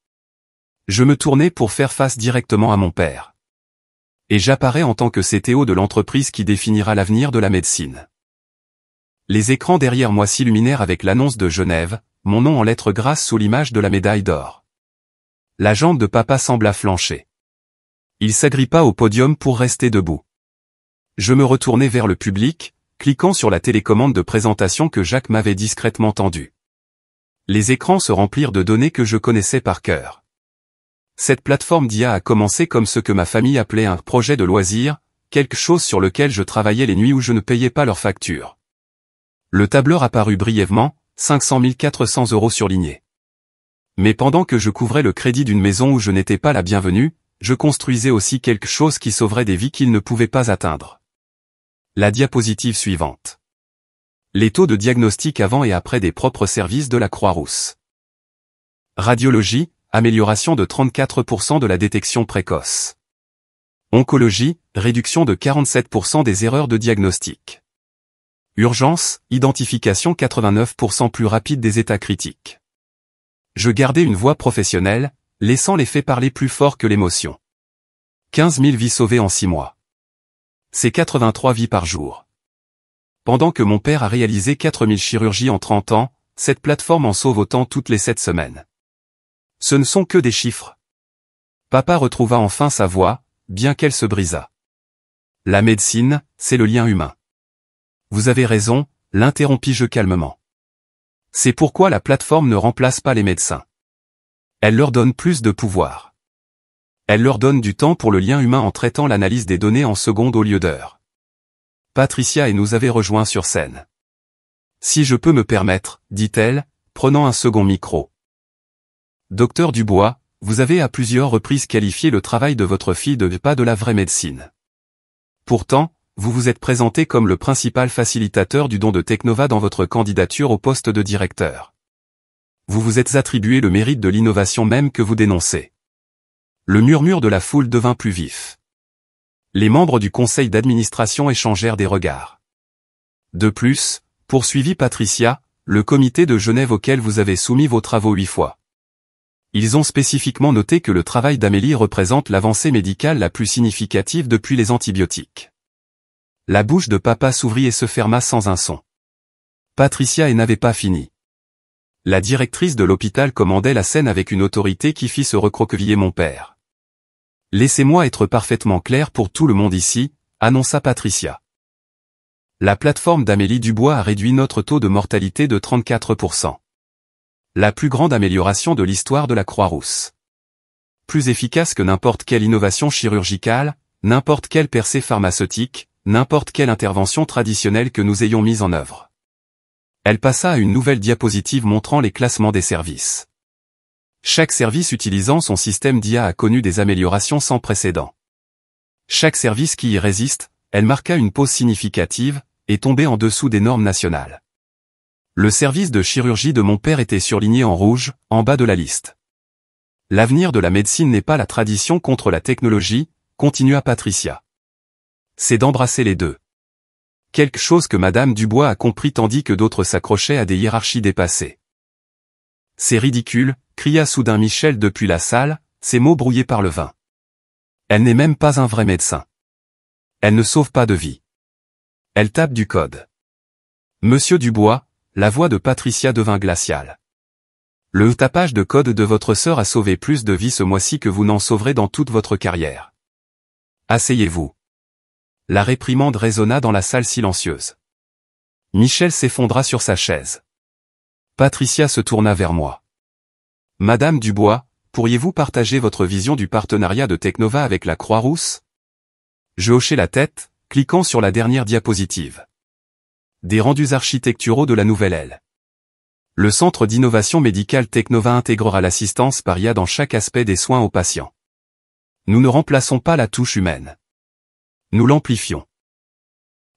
Je me tournai pour faire face directement à mon père. Et j'apparais en tant que CTO de l'entreprise qui définira l'avenir de la médecine. Les écrans derrière moi s'illuminèrent avec l'annonce de Genève, mon nom en lettres grasses sous l'image de la médaille d'or. La jambe de papa sembla flancher. Il s'agrippa au podium pour rester debout. Je me retournai vers le public, cliquant sur la télécommande de présentation que Jacques m'avait discrètement tendue. Les écrans se remplirent de données que je connaissais par cœur. Cette plateforme d'IA a commencé comme ce que ma famille appelait un projet de loisir, quelque chose sur lequel je travaillais les nuits où je ne payais pas leurs factures. Le tableur apparut brièvement, 500 400 € surlignés. Mais pendant que je couvrais le crédit d'une maison où je n'étais pas la bienvenue, je construisais aussi quelque chose qui sauverait des vies qu'ils ne pouvaient pas atteindre. La diapositive suivante. Les taux de diagnostic avant et après des propres services de la Croix-Rousse. Radiologie, amélioration de 34% de la détection précoce. Oncologie, réduction de 47% des erreurs de diagnostic. Urgence, identification 89% plus rapide des états critiques. Je gardais une voix professionnelle, laissant les faits parler plus fort que l'émotion. 15 000 vies sauvées en 6 mois. C'est 83 vies par jour. Pendant que mon père a réalisé 4000 chirurgies en 30 ans, cette plateforme en sauve autant toutes les 7 semaines. Ce ne sont que des chiffres. Papa retrouva enfin sa voix, bien qu'elle se brisât. La médecine, c'est le lien humain. Vous avez raison, l'interrompis-je calmement. C'est pourquoi la plateforme ne remplace pas les médecins. Elle leur donne plus de pouvoir. Elle leur donne du temps pour le lien humain en traitant l'analyse des données en secondes au lieu d'heures. Patricia et nous avait rejoints sur scène. Si je peux me permettre, dit-elle, prenant un second micro. Docteur Dubois, vous avez à plusieurs reprises qualifié le travail de votre fille de pas de la vraie médecine. Pourtant, vous vous êtes présenté comme le principal facilitateur du don de Technova dans votre candidature au poste de directeur. Vous vous êtes attribué le mérite de l'innovation même que vous dénoncez. Le murmure de la foule devint plus vif. Les membres du conseil d'administration échangèrent des regards. De plus, poursuivit Patricia, le comité de Genève auquel vous avez soumis vos travaux 8 fois. Ils ont spécifiquement noté que le travail d'Amélie représente l'avancée médicale la plus significative depuis les antibiotiques. La bouche de papa s'ouvrit et se ferma sans un son. Patricia n'avait pas fini. La directrice de l'hôpital commandait la scène avec une autorité qui fit se recroqueviller mon père. « Laissez-moi être parfaitement clair pour tout le monde ici », annonça Patricia. La plateforme d'Amélie Dubois a réduit notre taux de mortalité de 34%. La plus grande amélioration de l'histoire de la Croix-Rousse. Plus efficace que n'importe quelle innovation chirurgicale, n'importe quelle percée pharmaceutique, n'importe quelle intervention traditionnelle que nous ayons mise en œuvre. Elle passa à une nouvelle diapositive montrant les classements des services. Chaque service utilisant son système d'IA a connu des améliorations sans précédent. Chaque service qui y résiste, elle marqua une pause significative, et tombait en dessous des normes nationales. Le service de chirurgie de mon père était surligné en rouge, en bas de la liste. L'avenir de la médecine n'est pas la tradition contre la technologie, continua Patricia. C'est d'embrasser les deux. Quelque chose que Madame Dubois a compris tandis que d'autres s'accrochaient à des hiérarchies dépassées. C'est ridicule, cria soudain Michel depuis la salle, ses mots brouillés par le vin. Elle n'est même pas un vrai médecin. Elle ne sauve pas de vie. Elle tape du code. Monsieur Dubois, la voix de Patricia devint glaciale. Le tapage de code de votre sœur a sauvé plus de vies ce mois-ci que vous n'en sauverez dans toute votre carrière. Asseyez-vous. La réprimande résonna dans la salle silencieuse. Michel s'effondra sur sa chaise. Patricia se tourna vers moi. Madame Dubois, pourriez-vous partager votre vision du partenariat de Technova avec la Croix-Rousse? Je hochai la tête, cliquant sur la dernière diapositive. Des rendus architecturaux de la nouvelle aile. Le centre d'innovation médicale Technova intégrera l'assistance par IA dans chaque aspect des soins aux patients. Nous ne remplaçons pas la touche humaine. Nous l'amplifions.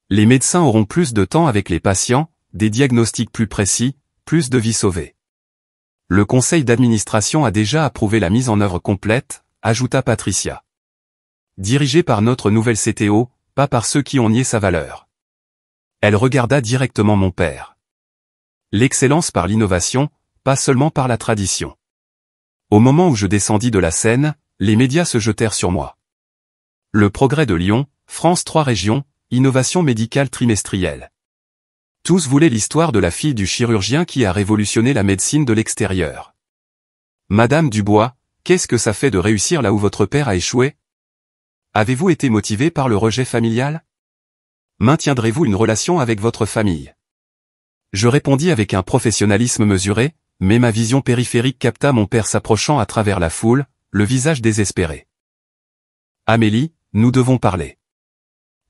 Les médecins auront plus de temps avec les patients, des diagnostics plus précis, plus de vies sauvées. Le conseil d'administration a déjà approuvé la mise en œuvre complète, ajouta Patricia. Dirigée par notre nouvelle CTO, pas par ceux qui ont nié sa valeur. Elle regarda directement mon père. L'excellence par l'innovation, pas seulement par la tradition. Au moment où je descendis de la scène, les médias se jetèrent sur moi. Le progrès de Lyon, France 3 régions, innovation médicale trimestrielle. Tous voulaient l'histoire de la fille du chirurgien qui a révolutionné la médecine de l'extérieur. Madame Dubois, qu'est-ce que ça fait de réussir là où votre père a échoué? Avez-vous été motivé par le rejet familial? Maintiendrez-vous une relation avec votre famille? Je répondis avec un professionnalisme mesuré, mais ma vision périphérique capta mon père s'approchant à travers la foule, le visage désespéré. Amélie, nous devons parler.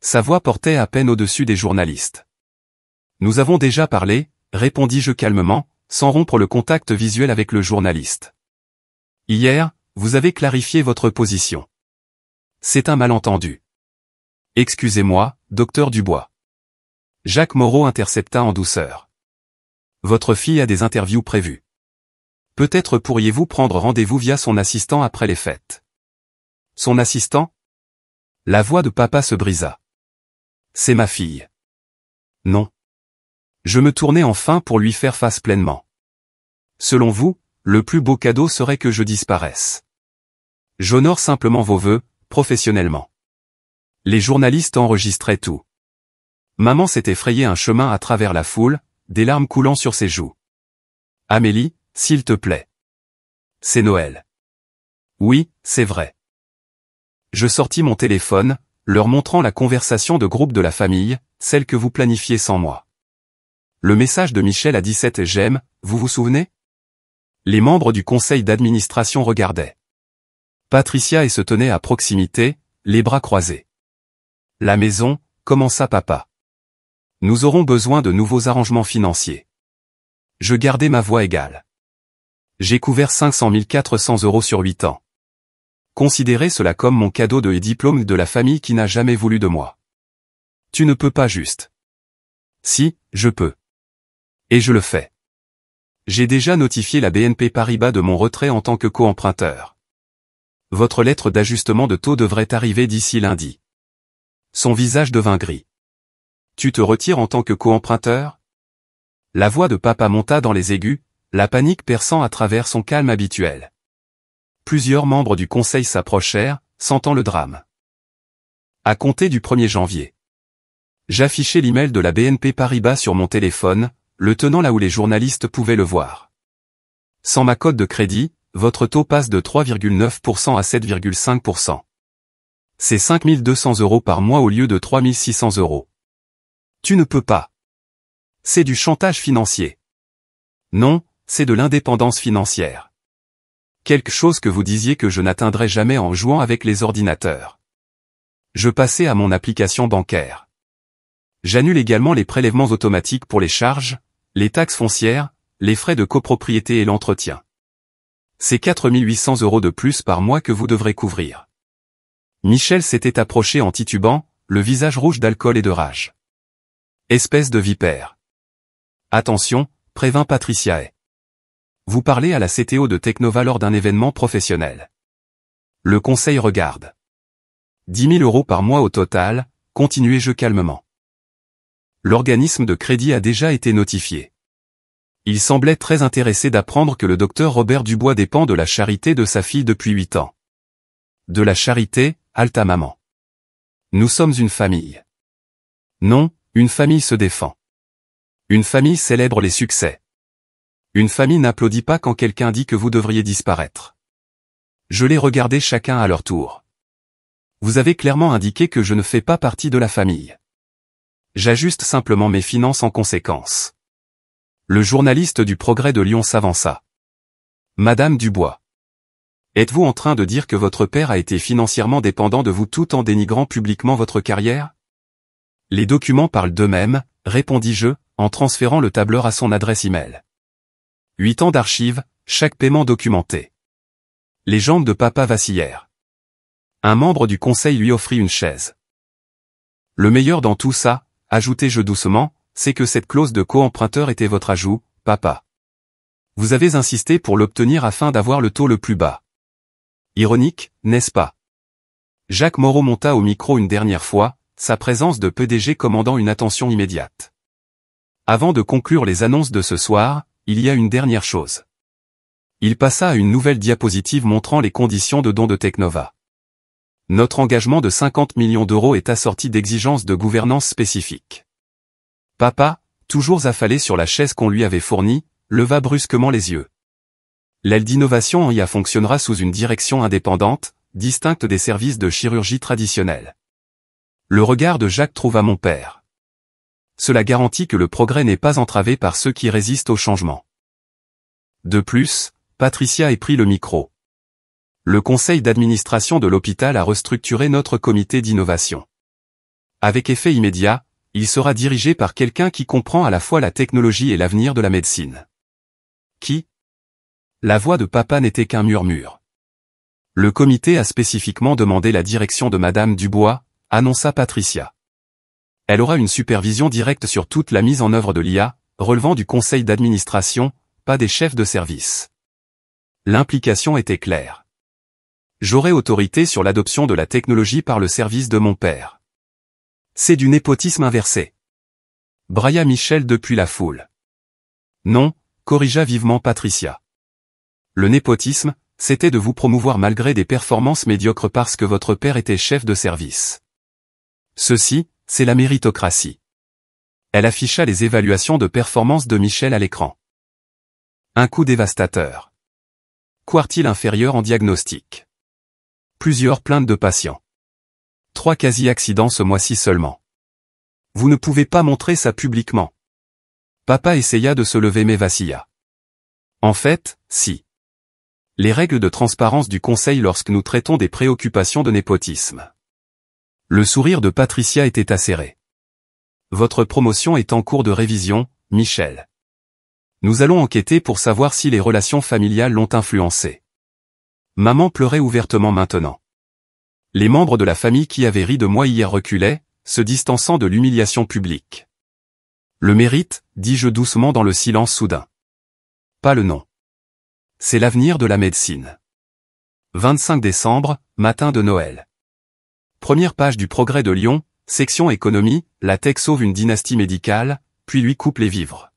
Sa voix portait à peine au-dessus des journalistes. Nous avons déjà parlé, répondis-je calmement, sans rompre le contact visuel avec le journaliste. Hier, vous avez clarifié votre position. C'est un malentendu. Excusez-moi, docteur Dubois. Jacques Moreau intercepta en douceur. Votre fille a des interviews prévues. Peut-être pourriez-vous prendre rendez-vous via son assistant après les fêtes. Son assistant? La voix de papa se brisa. C'est ma fille. Non. Je me tournai enfin pour lui faire face pleinement. Selon vous, le plus beau cadeau serait que je disparaisse. J'honore simplement vos vœux, professionnellement. Les journalistes enregistraient tout. Maman s'était frayé un chemin à travers la foule, des larmes coulant sur ses joues. Amélie, s'il te plaît. C'est Noël. Oui, c'est vrai. Je sortis mon téléphone, leur montrant la conversation de groupe de la famille, celle que vous planifiez sans moi. Le message de Michel à 17 j'aime, vous vous souvenez? Les membres du conseil d'administration regardaient. Patricia et se tenait à proximité, les bras croisés. La maison, commença papa. Nous aurons besoin de nouveaux arrangements financiers. Je gardai ma voix égale. J'ai couvert 500 400 € sur 8 ans. Considérez cela comme mon cadeau de diplôme de la famille qui n'a jamais voulu de moi. Tu ne peux pas juste. Si, je peux. Et je le fais. J'ai déjà notifié la BNP Paribas de mon retrait en tant que co-emprunteur. Votre lettre d'ajustement de taux devrait arriver d'ici lundi. Son visage devint gris. Tu te retires en tant que co-emprunteur? La voix de papa monta dans les aigus, la panique perçant à travers son calme habituel. Plusieurs membres du conseil s'approchèrent, sentant le drame. À compter du 1er janvier. J'affichai l'email de la BNP Paribas sur mon téléphone, le tenant là où les journalistes pouvaient le voir. Sans ma cote de crédit, votre taux passe de 3,9% à 7,5%. C'est 5 200 € par mois au lieu de 3 600 €. Tu ne peux pas. C'est du chantage financier. Non, c'est de l'indépendance financière. Quelque chose que vous disiez que je n'atteindrais jamais en jouant avec les ordinateurs. Je passai à mon application bancaire. J'annule également les prélèvements automatiques pour les charges, les taxes foncières, les frais de copropriété et l'entretien. C'est 4 800 € de plus par mois que vous devrez couvrir. Michel s'était approché en titubant, le visage rouge d'alcool et de rage. Espèce de vipère. Attention, prévint Patricia. Vous parlez à la CTO de Technova lors d'un événement professionnel. Le conseil regarde. 10 000 € par mois au total, continuai-je calmement. L'organisme de crédit a déjà été notifié. Il semblait très intéressé d'apprendre que le docteur Robert Dubois dépend de la charité de sa fille depuis 8 ans. De la charité, halta maman. Nous sommes une famille. Non, une famille se défend. Une famille célèbre les succès. Une famille n'applaudit pas quand quelqu'un dit que vous devriez disparaître. Je les regardais chacun à leur tour. Vous avez clairement indiqué que je ne fais pas partie de la famille. J'ajuste simplement mes finances en conséquence. Le journaliste du Progrès de Lyon s'avança. Madame Dubois. Êtes-vous en train de dire que votre père a été financièrement dépendant de vous tout en dénigrant publiquement votre carrière? Les documents parlent d'eux-mêmes, répondis-je, en transférant le tableur à son adresse email. 8 ans d'archives, chaque paiement documenté. Les jambes de papa vacillèrent. Un membre du conseil lui offrit une chaise. Le meilleur dans tout ça, ajoutai-je doucement, c'est que cette clause de co-emprunteur était votre ajout, papa. Vous avez insisté pour l'obtenir afin d'avoir le taux le plus bas. Ironique, n'est-ce pas? Jacques Moreau monta au micro une dernière fois, sa présence de PDG commandant une attention immédiate. Avant de conclure les annonces de ce soir, il y a une dernière chose. Il passa à une nouvelle diapositive montrant les conditions de don de Teknova. Notre engagement de 50 millions d'euros est assorti d'exigences de gouvernance spécifiques. Papa, toujours affalé sur la chaise qu'on lui avait fournie, leva brusquement les yeux. L'aile d'innovation en IA fonctionnera sous une direction indépendante, distincte des services de chirurgie traditionnels. Le regard de Jacques trouva mon père. Cela garantit que le progrès n'est pas entravé par ceux qui résistent au changement. De plus, Patricia ait pris le micro. Le conseil d'administration de l'hôpital a restructuré notre comité d'innovation. Avec effet immédiat, il sera dirigé par quelqu'un qui comprend à la fois la technologie et l'avenir de la médecine. Qui? La voix de papa n'était qu'un murmure. Le comité a spécifiquement demandé la direction de Madame Dubois, annonça Patricia. Elle aura une supervision directe sur toute la mise en œuvre de l'IA, relevant du conseil d'administration, pas des chefs de service. L'implication était claire. J'aurai autorité sur l'adoption de la technologie par le service de mon père. C'est du népotisme inversé. Brailla Michel depuis la foule. Non, corrigea vivement Patricia. Le népotisme, c'était de vous promouvoir malgré des performances médiocres parce que votre père était chef de service. Ceci, c'est la méritocratie. Elle afficha les évaluations de performance de Michel à l'écran. Un coup dévastateur. Quartile inférieur en diagnostic. Plusieurs plaintes de patients. 3 quasi-accidents ce mois-ci seulement. Vous ne pouvez pas montrer ça publiquement. Papa essaya de se lever mais vacilla. En fait, si. Les règles de transparence du conseil lorsque nous traitons des préoccupations de népotisme. Le sourire de Patricia était acéré. Votre promotion est en cours de révision, Michel. Nous allons enquêter pour savoir si les relations familiales l'ont influencé. Maman pleurait ouvertement maintenant. Les membres de la famille qui avaient ri de moi hier reculaient, se distançant de l'humiliation publique. Le mérite, dis-je doucement dans le silence soudain. Pas le nom. C'est l'avenir de la médecine. 25 décembre, matin de Noël. Première page du Progrès de Lyon, section économie, la tech sauve une dynastie médicale, puis lui coupe les vivres.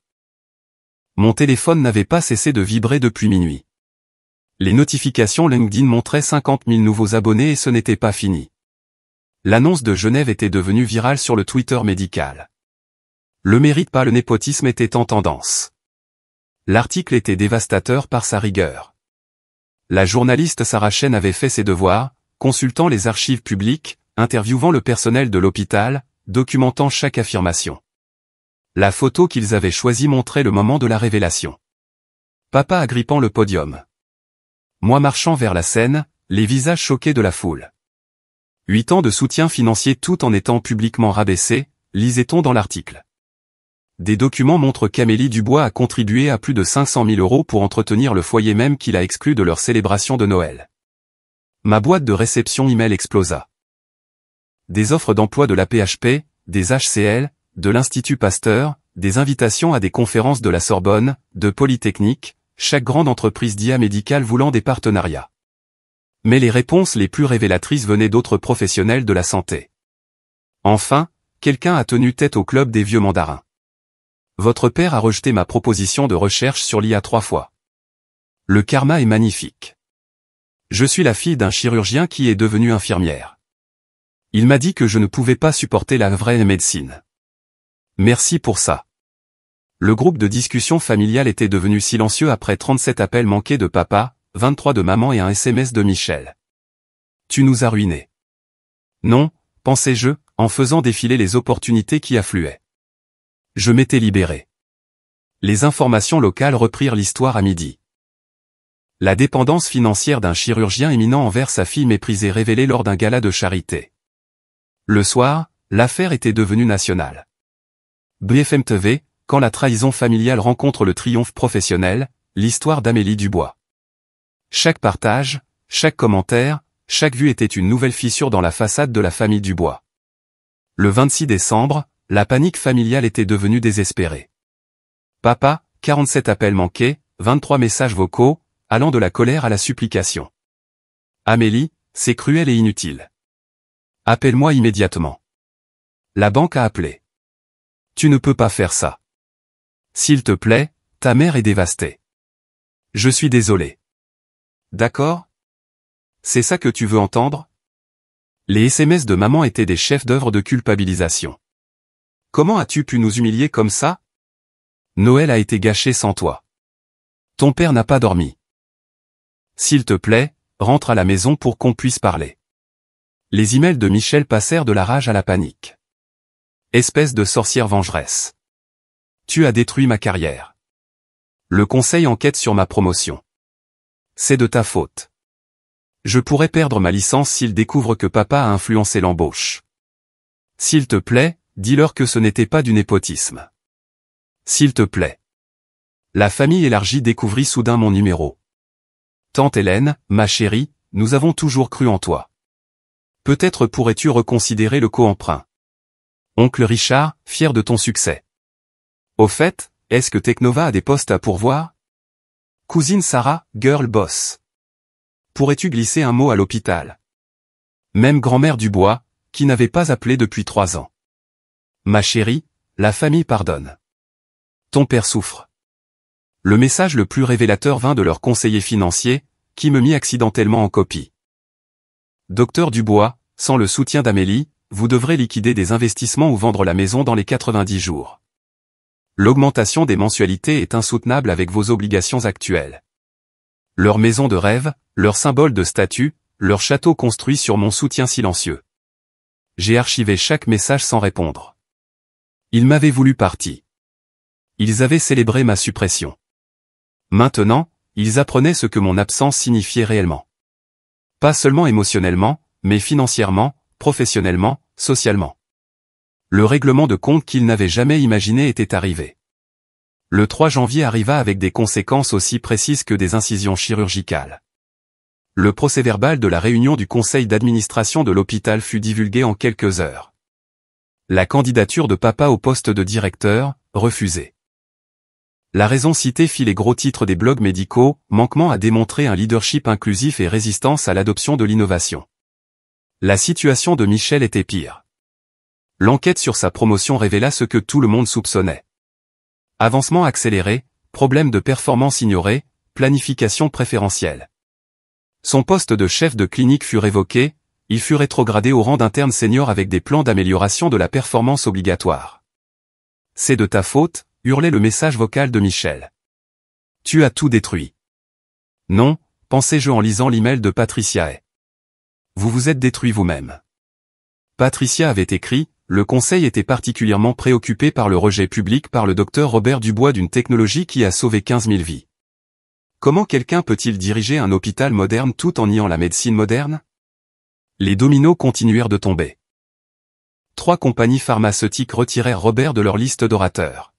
Mon téléphone n'avait pas cessé de vibrer depuis minuit. Les notifications LinkedIn montraient 50 000 nouveaux abonnés et ce n'était pas fini. L'annonce de Genève était devenue virale sur le Twitter médical. Le mérite pas le népotisme était en tendance. L'article était dévastateur par sa rigueur. La journaliste Sarah Chen avait fait ses devoirs, consultant les archives publiques, interviewant le personnel de l'hôpital, documentant chaque affirmation. La photo qu'ils avaient choisie montrait le moment de la révélation. Papa agrippant le podium. Moi marchant vers la scène, les visages choqués de la foule. 8 ans de soutien financier tout en étant publiquement rabaissé, lisait-on dans l'article. Des documents montrent qu'Amélie Dubois a contribué à plus de 500 000 € pour entretenir le foyer même qu'il a exclu de leur célébration de Noël. Ma boîte de réception email explosa. Des offres d'emploi de la PHP, des HCL, de l'Institut Pasteur, des invitations à des conférences de la Sorbonne, de Polytechnique, chaque grande entreprise d'IA médicale voulant des partenariats. Mais les réponses les plus révélatrices venaient d'autres professionnels de la santé. Enfin, quelqu'un a tenu tête au club des vieux mandarins. Votre père a rejeté ma proposition de recherche sur l'IA 3 fois. Le karma est magnifique. Je suis la fille d'un chirurgien qui est devenu infirmière. Il m'a dit que je ne pouvais pas supporter la vraie médecine. Merci pour ça. Le groupe de discussion familiale était devenu silencieux après 37 appels manqués de papa, 23 de maman et un SMS de Michel. Tu nous as ruinés. Non, pensais-je, en faisant défiler les opportunités qui affluaient. Je m'étais libéré. Les informations locales reprirent l'histoire à midi. La dépendance financière d'un chirurgien éminent envers sa fille méprisée révélée lors d'un gala de charité. Le soir, l'affaire était devenue nationale. BFM TV, quand la trahison familiale rencontre le triomphe professionnel, l'histoire d'Amélie Dubois. Chaque partage, chaque commentaire, chaque vue était une nouvelle fissure dans la façade de la famille Dubois. Le 26 décembre, la panique familiale était devenue désespérée. Papa, 47 appels manqués, 23 messages vocaux, allant de la colère à la supplication. Amélie, c'est cruel et inutile. Appelle-moi immédiatement. La banque a appelé. Tu ne peux pas faire ça. S'il te plaît, ta mère est dévastée. Je suis désolé. D'accord? C'est ça que tu veux entendre? Les SMS de maman étaient des chefs-d'œuvre de culpabilisation. Comment as-tu pu nous humilier comme ça? Noël a été gâché sans toi. Ton père n'a pas dormi. S'il te plaît, rentre à la maison pour qu'on puisse parler. Les emails de Michel passèrent de la rage à la panique. Espèce de sorcière vengeresse. Tu as détruit ma carrière. Le conseil enquête sur ma promotion. C'est de ta faute. Je pourrais perdre ma licence s'il découvre que papa a influencé l'embauche. S'il te plaît, dis-leur que ce n'était pas du népotisme. S'il te plaît. La famille élargie découvrit soudain mon numéro. Tante Hélène, ma chérie, nous avons toujours cru en toi. Peut-être pourrais-tu reconsidérer le co-emprunt. Oncle Richard, fier de ton succès. Au fait, est-ce que Technova a des postes à pourvoir? Cousine Sarah, girl boss. Pourrais-tu glisser un mot à l'hôpital? Même grand-mère Dubois, qui n'avait pas appelé depuis 3 ans. Ma chérie, la famille pardonne. Ton père souffre. Le message le plus révélateur vint de leur conseiller financier, qui me mit accidentellement en copie. Docteur Dubois, sans le soutien d'Amélie, vous devrez liquider des investissements ou vendre la maison dans les 90 jours. L'augmentation des mensualités est insoutenable avec vos obligations actuelles. Leur maison de rêve, leur symbole de statut, leur château construit sur mon soutien silencieux. J'ai archivé chaque message sans répondre. Ils m'avaient voulu partie. Ils avaient célébré ma suppression. Maintenant, ils apprenaient ce que mon absence signifiait réellement. Pas seulement émotionnellement, mais financièrement, professionnellement, socialement. Le règlement de compte qu'ils n'avaient jamais imaginé était arrivé. Le 3 janvier arriva avec des conséquences aussi précises que des incisions chirurgicales. Le procès-verbal de la réunion du conseil d'administration de l'hôpital fut divulgué en quelques heures. La candidature de papa au poste de directeur, refusée. La raison citée fit les gros titres des blogs médicaux, manquement à démontrer un leadership inclusif et résistance à l'adoption de l'innovation. La situation de Michel était pire. L'enquête sur sa promotion révéla ce que tout le monde soupçonnait. Avancement accéléré, problème de performance ignoré, planification préférentielle. Son poste de chef de clinique fut révoqué, il fut rétrogradé au rang d'interne senior avec des plans d'amélioration de la performance obligatoire. C'est de ta faute, hurlait le message vocal de Michel. Tu as tout détruit. Non, pensai-je en lisant l'email de Patricia. Vous vous êtes détruit vous-même. Patricia avait écrit, le conseil était particulièrement préoccupé par le rejet public par le docteur Robert Dubois d'une technologie qui a sauvé 15 000 vies. Comment quelqu'un peut-il diriger un hôpital moderne tout en niant la médecine moderne? Les dominos continuèrent de tomber. 3 compagnies pharmaceutiques retirèrent Robert de leur liste d'orateurs.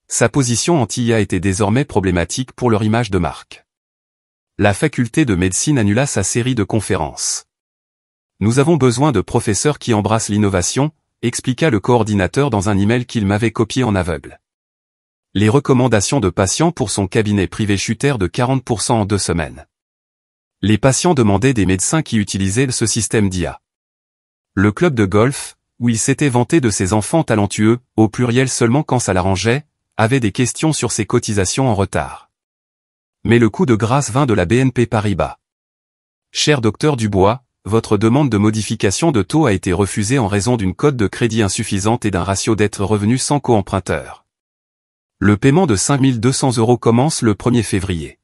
Sa position anti-IA était désormais problématique pour leur image de marque. La faculté de médecine annula sa série de conférences. Nous avons besoin de professeurs qui embrassent l'innovation, expliqua le coordinateur dans un email qu'il m'avait copié en aveugle. Les recommandations de patients pour son cabinet privé chutèrent de 40% en 2 semaines. Les patients demandaient des médecins qui utilisaient ce système d'IA. Le club de golf, où il s'était vanté de ses enfants talentueux, au pluriel seulement quand ça l'arrangeait, avait des questions sur ses cotisations en retard. Mais le coup de grâce vint de la BNP Paribas. Cher docteur Dubois, votre demande de modification de taux a été refusée en raison d'une cote de crédit insuffisante et d'un ratio dette-revenu sans co-emprunteur. Le paiement de 5 200 € commence le 1er février.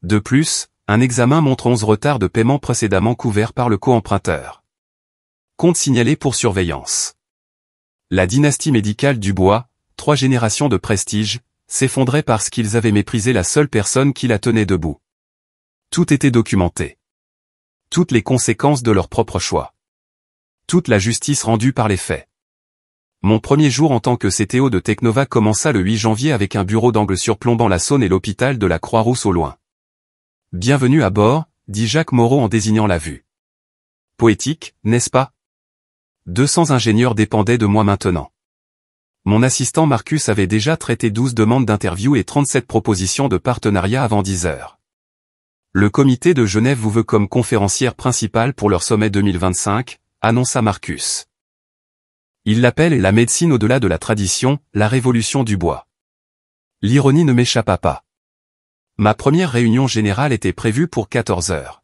De plus, un examen montre 11 retards de paiement précédemment couverts par le co-emprunteur. Compte signalé pour surveillance. La dynastie médicale Dubois, 3 générations de prestige, s'effondrait parce qu'ils avaient méprisé la seule personne qui la tenait debout. Tout était documenté. Toutes les conséquences de leur propre choix. Toute la justice rendue par les faits. Mon premier jour en tant que CTO de Technova commença le 8 janvier avec un bureau d'angle surplombant la Saône et l'hôpital de la Croix-Rousse au loin. Bienvenue à bord, dit Jacques Moreau en désignant la vue. Poétique, n'est-ce pas? 200 ingénieurs dépendaient de moi maintenant. Mon assistant Marcus avait déjà traité 12 demandes d'interview et 37 propositions de partenariat avant 10 heures. Le comité de Genève vous veut comme conférencière principale pour leur sommet 2025, annonça Marcus. Il l'appelle la médecine au-delà de la tradition, la révolution du bois. L'ironie ne m'échappa pas. Ma première réunion générale était prévue pour 14 heures.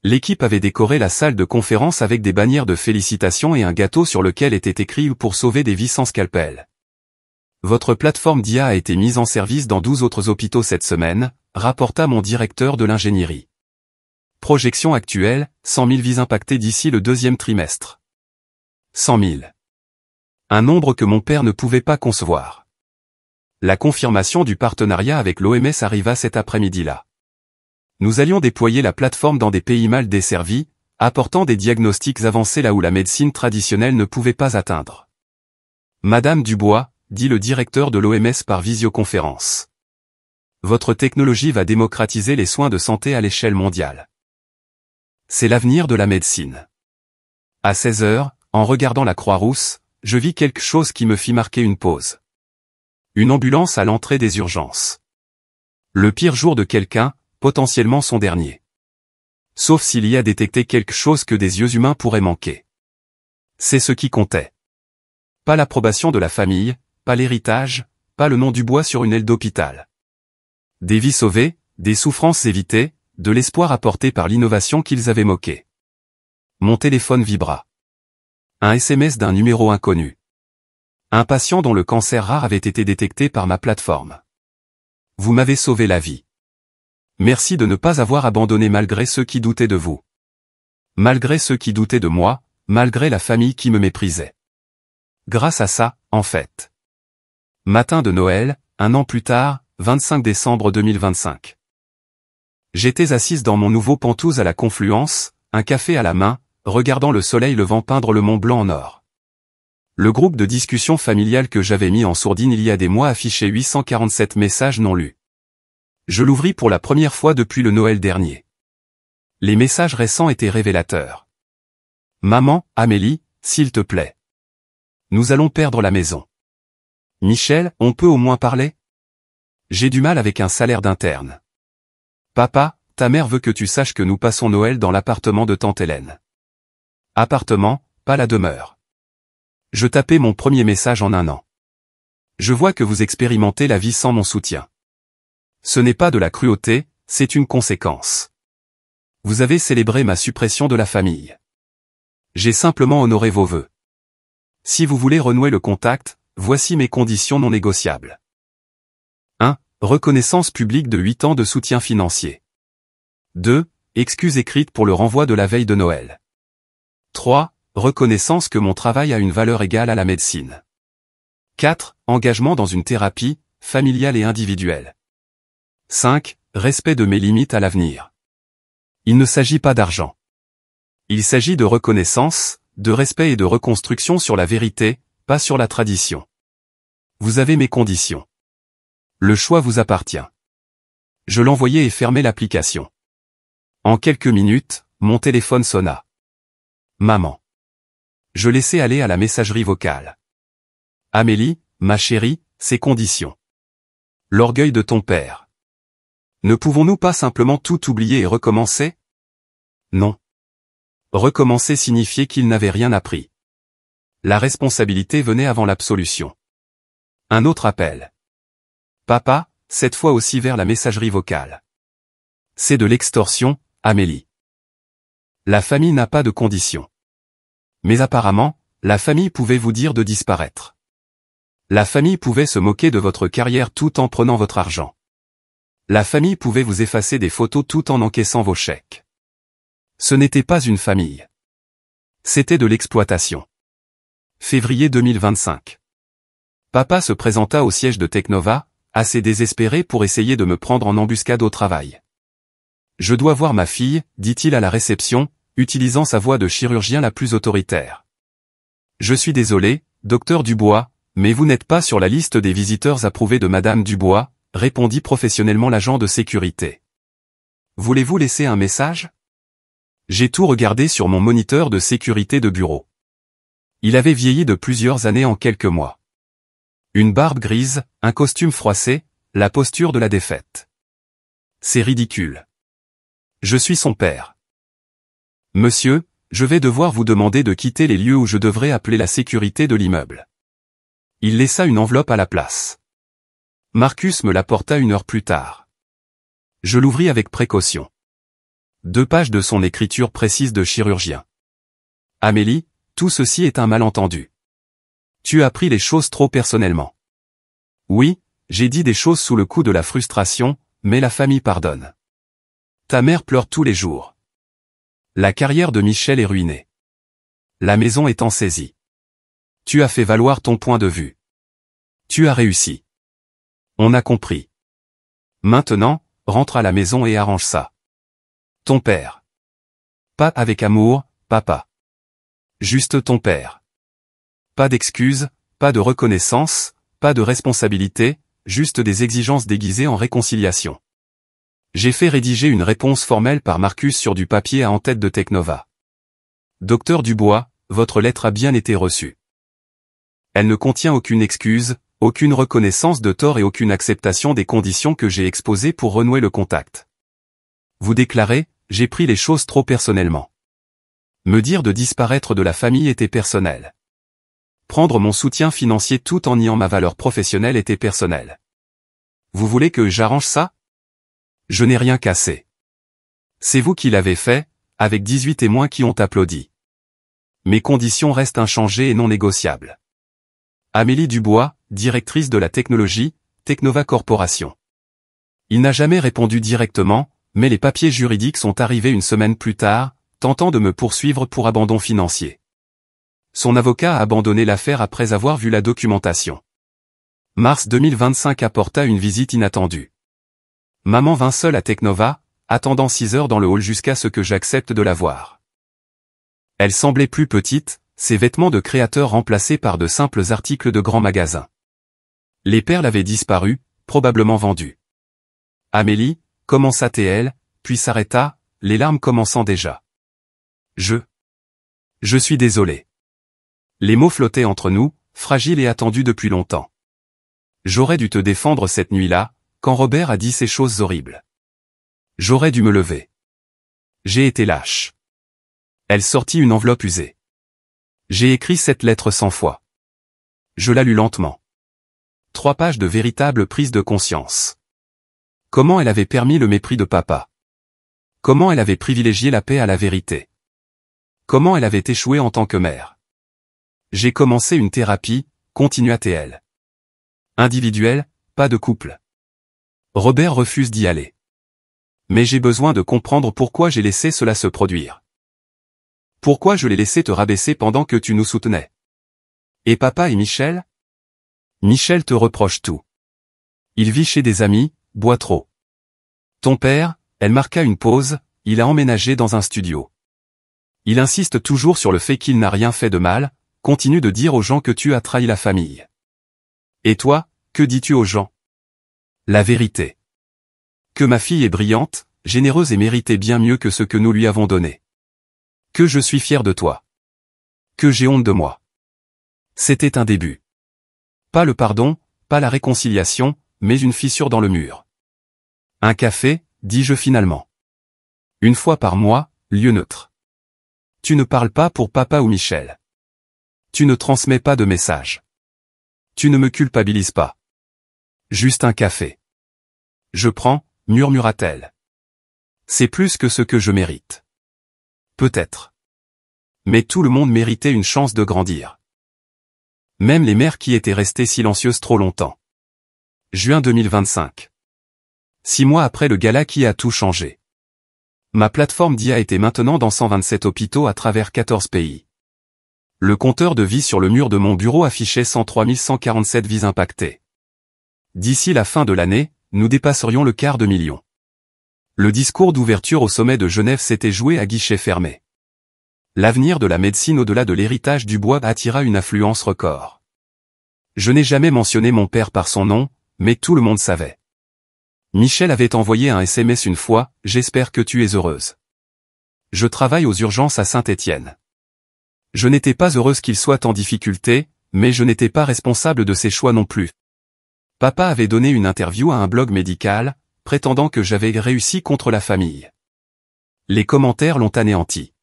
L'équipe avait décoré la salle de conférence avec des bannières de félicitations et un gâteau sur lequel était écrit « Pour sauver des vies sans scalpel ». Votre plateforme d'IA a été mise en service dans 12 autres hôpitaux cette semaine, rapporta mon directeur de l'ingénierie. Projection actuelle, 100 000 vies impactées d'ici le deuxième trimestre. 100 000. Un nombre que mon père ne pouvait pas concevoir. La confirmation du partenariat avec l'OMS arriva cet après-midi-là. Nous allions déployer la plateforme dans des pays mal desservis, apportant des diagnostics avancés là où la médecine traditionnelle ne pouvait pas atteindre. Madame Dubois, dit le directeur de l'OMS par visioconférence. Votre technologie va démocratiser les soins de santé à l'échelle mondiale. C'est l'avenir de la médecine. À 16 heures, en regardant la Croix-Rousse, je vis quelque chose qui me fit marquer une pause. Une ambulance à l'entrée des urgences. Le pire jour de quelqu'un, potentiellement son dernier. Sauf s'il y a détecté quelque chose que des yeux humains pourraient manquer. C'est ce qui comptait. Pas l'approbation de la famille, pas l'héritage, pas le nom Dubois sur une aile d'hôpital. Des vies sauvées, des souffrances évitées, de l'espoir apporté par l'innovation qu'ils avaient moqué. Mon téléphone vibra. Un SMS d'un numéro inconnu. Un patient dont le cancer rare avait été détecté par ma plateforme. Vous m'avez sauvé la vie. Merci de ne pas avoir abandonné malgré ceux qui doutaient de vous. Malgré ceux qui doutaient de moi, malgré la famille qui me méprisait. Grâce à ça, en fait. Matin de Noël, un an plus tard, 25 décembre 2025. J'étais assise dans mon nouveau Penthouse à la Confluence, un café à la main, regardant le soleil levant peindre le Mont Blanc en or. Le groupe de discussion familiale que j'avais mis en sourdine il y a des mois affichait 847 messages non lus. Je l'ouvris pour la première fois depuis le Noël dernier. Les messages récents étaient révélateurs. Maman, Amélie, s'il te plaît. Nous allons perdre la maison. Michel, on peut au moins parler? J'ai du mal avec un salaire d'interne. Papa, ta mère veut que tu saches que nous passons Noël dans l'appartement de tante Hélène. Appartement, pas la demeure. Je tapais mon premier message en un an. Je vois que vous expérimentez la vie sans mon soutien. Ce n'est pas de la cruauté, c'est une conséquence. Vous avez célébré ma suppression de la famille. J'ai simplement honoré vos vœux. Si vous voulez renouer le contact, voici mes conditions non négociables. 1. Reconnaissance publique de 8 ans de soutien financier. 2. Excuse écrite pour le renvoi de la veille de Noël. 3. Reconnaissance que mon travail a une valeur égale à la médecine. 4. Engagement dans une thérapie, familiale et individuelle. 5. Respect de mes limites à l'avenir. Il ne s'agit pas d'argent. Il s'agit de reconnaissance, de respect et de reconstruction sur la vérité, pas sur la tradition. Vous avez mes conditions. Le choix vous appartient. Je l'envoyai et fermai l'application. En quelques minutes, mon téléphone sonna. Maman. Je laissai aller à la messagerie vocale. Amélie, ma chérie, ces conditions. L'orgueil de ton père. Ne pouvons-nous pas simplement tout oublier et recommencer? Non. Recommencer signifiait qu'il n'avait rien appris. La responsabilité venait avant l'absolution. Un autre appel. Papa, cette fois aussi vers la messagerie vocale. C'est de l'extorsion, Amélie. La famille n'a pas de conditions. Mais apparemment, la famille pouvait vous dire de disparaître. La famille pouvait se moquer de votre carrière tout en prenant votre argent. La famille pouvait vous effacer des photos tout en encaissant vos chèques. Ce n'était pas une famille. C'était de l'exploitation. Février 2025. Papa se présenta au siège de Technova, assez désespéré pour essayer de me prendre en embuscade au travail. Je dois voir ma fille, dit-il à la réception, utilisant sa voix de chirurgien la plus autoritaire. Je suis désolé, docteur Dubois, mais vous n'êtes pas sur la liste des visiteurs approuvés de Madame Dubois, répondit professionnellement l'agent de sécurité. Voulez-vous laisser un message? J'ai tout regardé sur mon moniteur de sécurité de bureau. Il avait vieilli de plusieurs années en quelques mois. Une barbe grise, un costume froissé, la posture de la défaite. C'est ridicule. Je suis son père. Monsieur, je vais devoir vous demander de quitter les lieux où je devrais appeler la sécurité de l'immeuble. Il laissa une enveloppe à la place. Marcus me l'apporta 1 heure plus tard. Je l'ouvris avec précaution. 2 pages de son écriture précise de chirurgien. Amélie, tout ceci est un malentendu. Tu as pris les choses trop personnellement. Oui, j'ai dit des choses sous le coup de la frustration, mais la famille pardonne. Ta mère pleure tous les jours. La carrière de Michel est ruinée. La maison est en saisie. Tu as fait valoir ton point de vue. Tu as réussi. On a compris. Maintenant, rentre à la maison et arrange ça. Ton père. Pas avec amour, papa. Juste ton père. Pas d'excuses, pas de reconnaissance, pas de responsabilité, juste des exigences déguisées en réconciliation. J'ai fait rédiger une réponse formelle par Marcus sur du papier à en-tête de Technova. Docteur Dubois, votre lettre a bien été reçue. Elle ne contient aucune excuse, aucune reconnaissance de tort et aucune acceptation des conditions que j'ai exposées pour renouer le contact. Vous déclarez, j'ai pris les choses trop personnellement. Me dire de disparaître de la famille était personnel. Prendre mon soutien financier tout en niant ma valeur professionnelle était personnel. Vous voulez que j'arrange ça? Je n'ai rien cassé. C'est vous qui l'avez fait, avec 18 témoins qui ont applaudi. Mes conditions restent inchangées et non négociables. Amélie Dubois, directrice de la technologie, Technova Corporation. Il n'a jamais répondu directement, mais les papiers juridiques sont arrivés 1 semaine plus tard, tentant de me poursuivre pour abandon financier. Son avocat a abandonné l'affaire après avoir vu la documentation. Mars 2025 apporta une visite inattendue. Maman vint seule à Technova, attendant 6 heures dans le hall jusqu'à ce que j'accepte de la voir. Elle semblait plus petite, ses vêtements de créateur remplacés par de simples articles de grands magasins. Les perles avaient disparu, probablement vendues. Amélie, commença-t-elle, puis s'arrêta, les larmes commençant déjà. Je suis désolé. Les mots flottaient entre nous, fragiles et attendus depuis longtemps. J'aurais dû te défendre cette nuit-là, quand Robert a dit ces choses horribles. J'aurais dû me lever. J'ai été lâche. Elle sortit une enveloppe usée. J'ai écrit cette lettre 100 fois. Je la lus lentement. 3 pages de véritable prise de conscience. Comment elle avait permis le mépris de papa. Comment elle avait privilégié la paix à la vérité. Comment elle avait échoué en tant que mère. J'ai commencé une thérapie, continua-t-elle. Individuelle, pas de couple. Robert refuse d'y aller. Mais j'ai besoin de comprendre pourquoi j'ai laissé cela se produire. Pourquoi je l'ai laissé te rabaisser pendant que tu nous soutenais? Et papa et Michel? Michel te reproche tout. Il vit chez des amis, boit trop. Ton père, elle marqua une pause, il a emménagé dans un studio. Il insiste toujours sur le fait qu'il n'a rien fait de mal, continue de dire aux gens que tu as trahi la famille. Et toi, que dis-tu aux gens? La vérité. Que ma fille est brillante, généreuse et méritait bien mieux que ce que nous lui avons donné. Que je suis fier de toi. Que j'ai honte de moi. C'était un début. Pas le pardon, pas la réconciliation, mais une fissure dans le mur. Un café, dis-je finalement. 1 fois par mois, lieu neutre. Tu ne parles pas pour papa ou Michel. Tu ne transmets pas de message. Tu ne me culpabilises pas. Juste un café. Je prends, murmura-t-elle. C'est plus que ce que je mérite. Peut-être. Mais tout le monde méritait une chance de grandir. Même les mères qui étaient restées silencieuses trop longtemps. Juin 2025. 6 mois après le gala qui a tout changé. Ma plateforme d'IA était maintenant dans 127 hôpitaux à travers 14 pays. Le compteur de vies sur le mur de mon bureau affichait 103 147 vies impactées. D'ici la fin de l'année, nous dépasserions le quart de million. Le discours d'ouverture au sommet de Genève s'était joué à guichet fermé. L'avenir de la médecine au-delà de l'héritage Dubois attira une affluence record. Je n'ai jamais mentionné mon père par son nom, mais tout le monde savait. Michel avait envoyé un SMS une fois, « J'espère que tu es heureuse. Je travaille aux urgences à Saint-Étienne. » Je n'étais pas heureuse qu'il soit en difficulté, mais je n'étais pas responsable de ses choix non plus. Papa avait donné une interview à un blog médical, prétendant que j'avais réussi contre la famille. Les commentaires l'ont anéanti.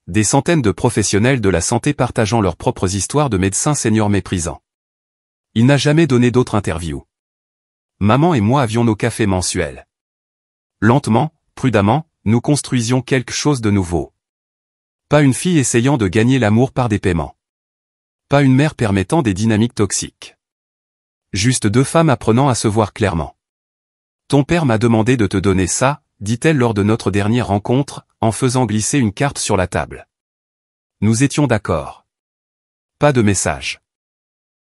Des centaines de professionnels de la santé partageant leurs propres histoires de médecins seniors méprisants. Il n'a jamais donné d'autre interview. Maman et moi avions nos cafés mensuels. Lentement, prudemment, nous construisions quelque chose de nouveau. Pas une fille essayant de gagner l'amour par des paiements. Pas une mère permettant des dynamiques toxiques. Juste deux femmes apprenant à se voir clairement. Ton père m'a demandé de te donner ça, dit-elle lors de notre dernière rencontre, en faisant glisser une carte sur la table. Nous étions d'accord. Pas de message.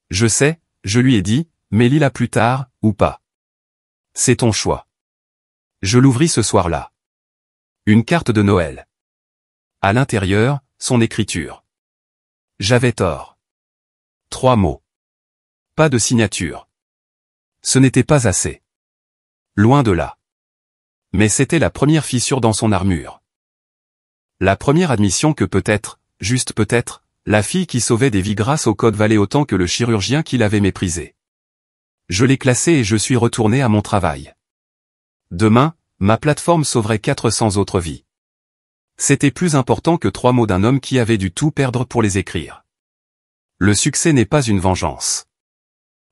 Je sais, je lui ai dit, mais lis-la plus tard, ou pas. C'est ton choix. Je l'ouvris ce soir-là. Une carte de Noël. À l'intérieur, son écriture. J'avais tort. 3 mots. Pas de signature. Ce n'était pas assez. Loin de là. Mais c'était la première fissure dans son armure. La première admission que peut-être, juste peut-être, la fille qui sauvait des vies grâce au code valait autant que le chirurgien qui l'avait méprisé. Je l'ai classé et je suis retourné à mon travail. Demain, ma plateforme sauverait 400 autres vies. C'était plus important que 3 mots d'un homme qui avait dû tout perdre pour les écrire. Le succès n'est pas une vengeance.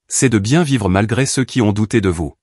C'est de bien vivre malgré ceux qui ont douté de vous.